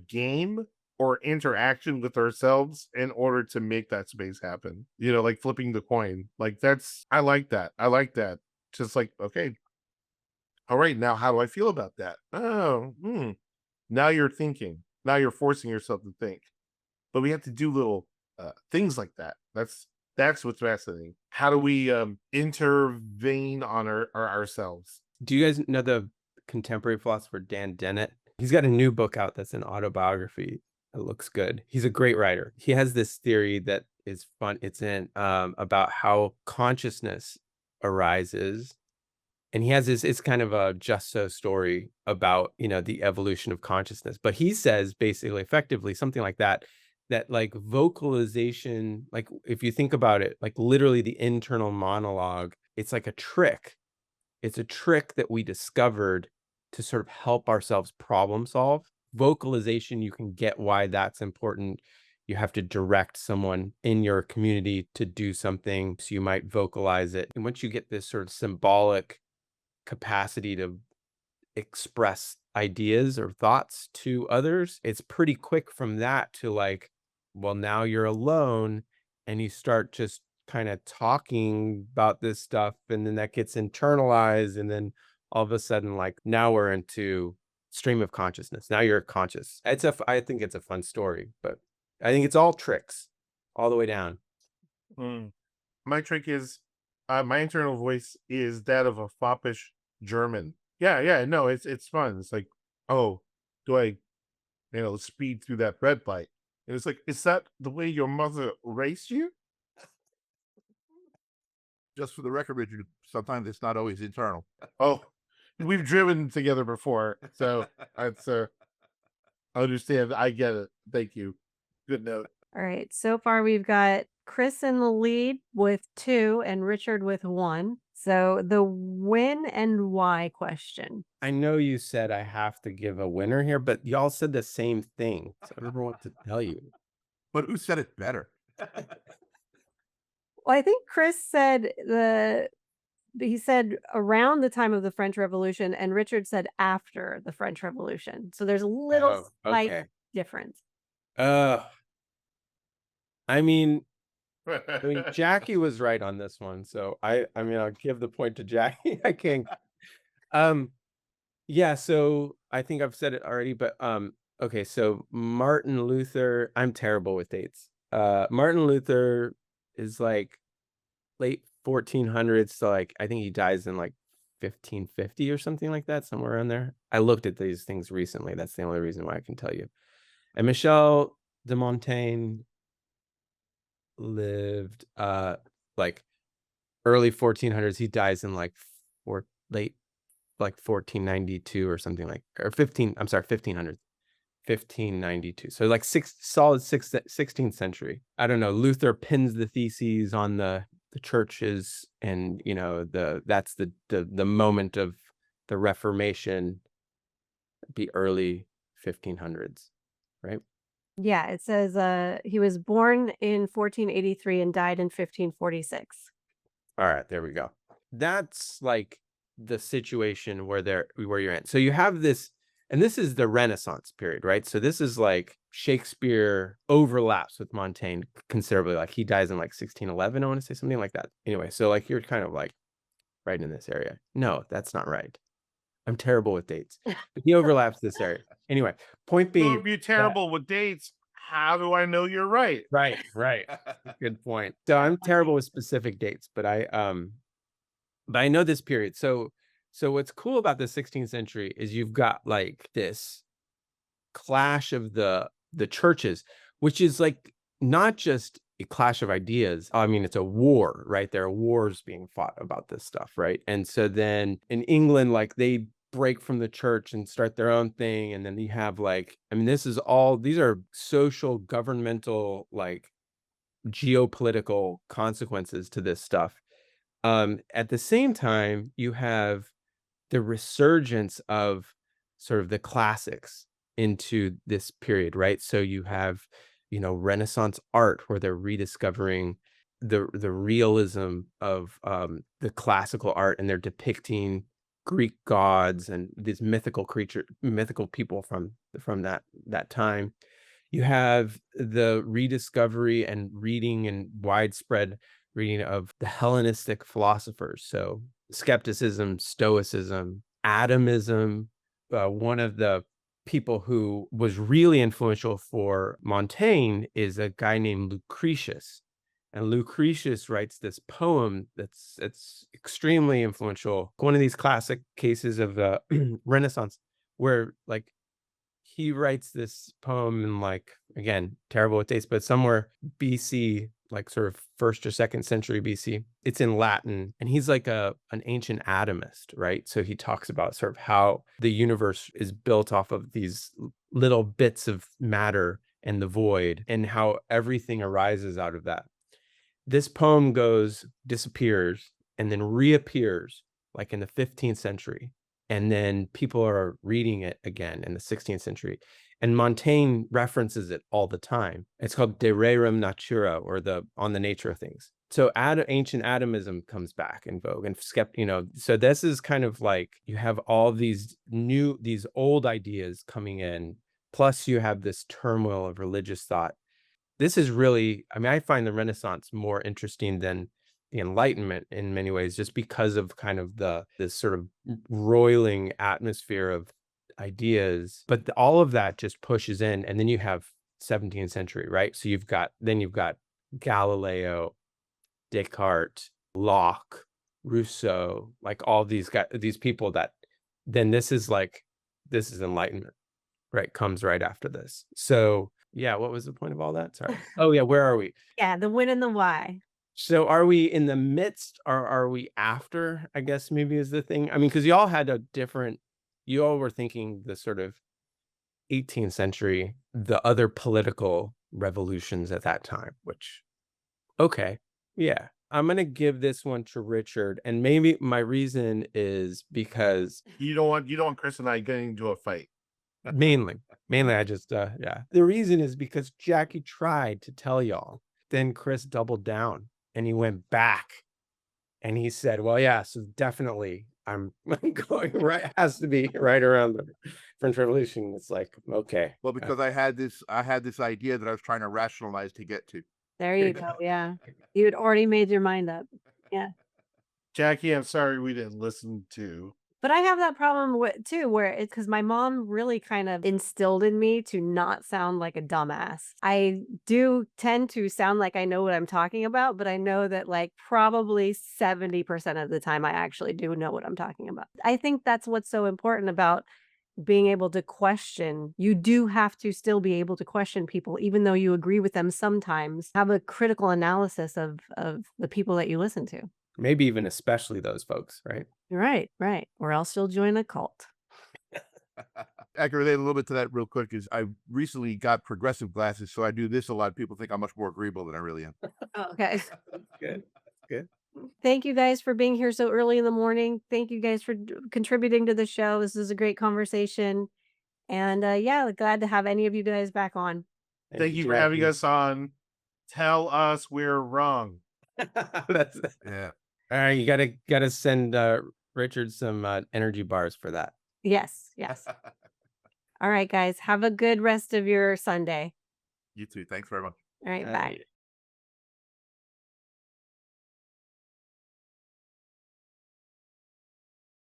game or interaction with ourselves in order to make that space happen. Like flipping the coin. Like that's I like that. I like that. Just like, okay, all right, now how do I feel about that? Oh, now you're thinking. Now you're forcing yourself to think. But we have to do little things like that. That's what's fascinating. How do we intervene on ourselves? Do you guys know the contemporary philosopher Dan Dennett? He's got a new book out that's an autobiography. It looks good. He's a great writer. He has this theory that is fun. It's in about how consciousness arises. And he has this, it's kind of a just so story about, the evolution of consciousness. But he says basically effectively something like that like vocalization, like if you think about it, like literally the internal monologue, it's like a trick. It's a trick that we discovered to sort of help ourselves problem solve. Vocalization, you can get why that's important. You have to direct someone in your community to do something, so you might vocalize it. And once you get this sort of symbolic capacity to express ideas or thoughts to others, it's pretty quick from that to like, well, now you're alone and you start just kind of talking about this stuff, and then that gets internalized, and then all of a sudden, like, now we're into stream of consciousness. Now you're conscious. I think it's a fun story, but I think it's all tricks all the way down. Mm. My trick is my internal voice is that of a foppish German. Yeah, yeah, no, it's fun. It's like, oh, do I, speed through that red light? And it's like, is that the way your mother raised you? Just for the record, Richard, sometimes it's not always internal. Oh, we've driven together before, so that's I understand. I get it. Thank you. Good note. All right. So far, we've got Chris in the lead with 2 and Richard with 1. So the when and why question. I know you said I have to give a winner here, but y'all said the same thing. So I don't know what to tell you. But who said it better? Well, I think Chris said he said around the time of the French Revolution, and Richard said after the French Revolution. So there's a little Oh, slight okay. difference. Uh, I mean, Jackie was right on this one, so I mean, I'll give the point to Jackie. I can't. Yeah. So I think I've said it already, but okay. So Martin Luther. I'm terrible with dates. Martin Luther is like late 1400s, so like I think he dies in like 1550 or something like that, somewhere around there. I looked at these things recently. That's the only reason why I can tell you. And Michel de Montaigne lived like early 1400s. He dies in like late like 1492 or something, like, or 1500, 1592. So like 16th century. I don't know. Luther pins the theses on the churches, and that's the moment of the Reformation, be early 1500s, right? Yeah, it says he was born in 1483 and died in 1546. All right, there we go. That's like the situation where you're in. So you have this And this is the Renaissance period, right? So this is like Shakespeare overlaps with Montaigne considerably. Like he dies in like 1611, I want to say something like that. Anyway, so like you're kind of like right in this area. No, that's not right. I'm terrible with dates. But he overlaps this area. Anyway, point So being if you're terrible with dates, how do I know you're right? right. Good point. So I'm terrible with specific dates, but I know this period. So what's cool about the 16th century is you've got like this clash of the churches, which is like not just a clash of ideas. I mean, it's a war, right? There are wars being fought about this stuff, right? And so then in England, like they break from the church and start their own thing. And then you have like, I mean, these are social, governmental, like geopolitical consequences to this stuff. At the same time, you have the resurgence of sort of the classics into this period, right? So you have, Renaissance art where they're rediscovering the realism of the classical art, and they're depicting Greek gods and these mythical people from that time. You have the rediscovery and reading and widespread reading of the Hellenistic philosophers. So skepticism, stoicism, atomism. One of the people who was really influential for Montaigne is a guy named Lucretius. And Lucretius writes this poem that's extremely influential. One of these classic cases of the Renaissance where like he writes this poem in like, again, terrible with dates, but somewhere BC, like sort of 1st or 2nd century BC. It's in Latin, and he's like an ancient atomist, right? So he talks about sort of how the universe is built off of these little bits of matter and the void, and how everything arises out of that. This poem disappears, and then reappears like in the 15th century. And then people are reading it again in the 16th century. And Montaigne references it all the time. It's called De Rerum Natura, or On the Nature of Things. So ancient atomism comes back in vogue, and so this is kind of like you have all these old ideas coming in, plus you have this turmoil of religious thought. This is really, I mean, I find the Renaissance more interesting than the Enlightenment in many ways, just because of kind of this sort of roiling atmosphere of ideas. But all of that just pushes in, and then you have 17th century, right? So you've got Galileo, Descartes, Locke, Rousseau, like all these people that then this is Enlightenment, right? Comes right after this. So yeah, what was the point of all that? Sorry. Oh yeah, where are we? Yeah, the when and the why. So are we in the midst, or are we after, I guess maybe is the thing. I mean, because you all were thinking the sort of 18th century, the other political revolutions at that time, which, okay, yeah. I'm going to give this one to Richard. And maybe my reason is because You don't want Chris and I getting into a fight. mainly I just, yeah. The reason is because Jackie tried to tell y'all. Then Chris doubled down. And he went back and he said, well, yeah, so definitely I'm going right, has to be right around the French Revolution. It's like, okay. Well, because I had this idea that I was trying to rationalize to get to. There you go. Yeah. You had already made your mind up. Yeah. Jackie, I'm sorry we didn't listen to. But I have that problem too, where it's because my mom really kind of instilled in me to not sound like a dumbass. I do tend to sound like I know what I'm talking about, but I know that like probably 70% of the time I actually do know what I'm talking about. I think that's what's so important about being able to question. You do have to still be able to question people, even though you agree with them sometimes. Have a critical analysis of the people that you listen to. Maybe even especially those folks, right? Right. Or else you'll join a cult. I can relate a little bit to that real quick. Is I recently got progressive glasses, so I do this a lot. People think I'm much more agreeable than I really am. Oh, okay. Good. Thank you guys for being here so early in the morning. Thank you guys for contributing to the show. This is a great conversation. And yeah, glad to have any of you guys back on. Thank you for having us on. Tell us we're wrong. That's Yeah. all right. You gotta send Richard some energy bars for that. Yes. All right, guys. Have a good rest of your Sunday. You too. Thanks very much. All right. Bye.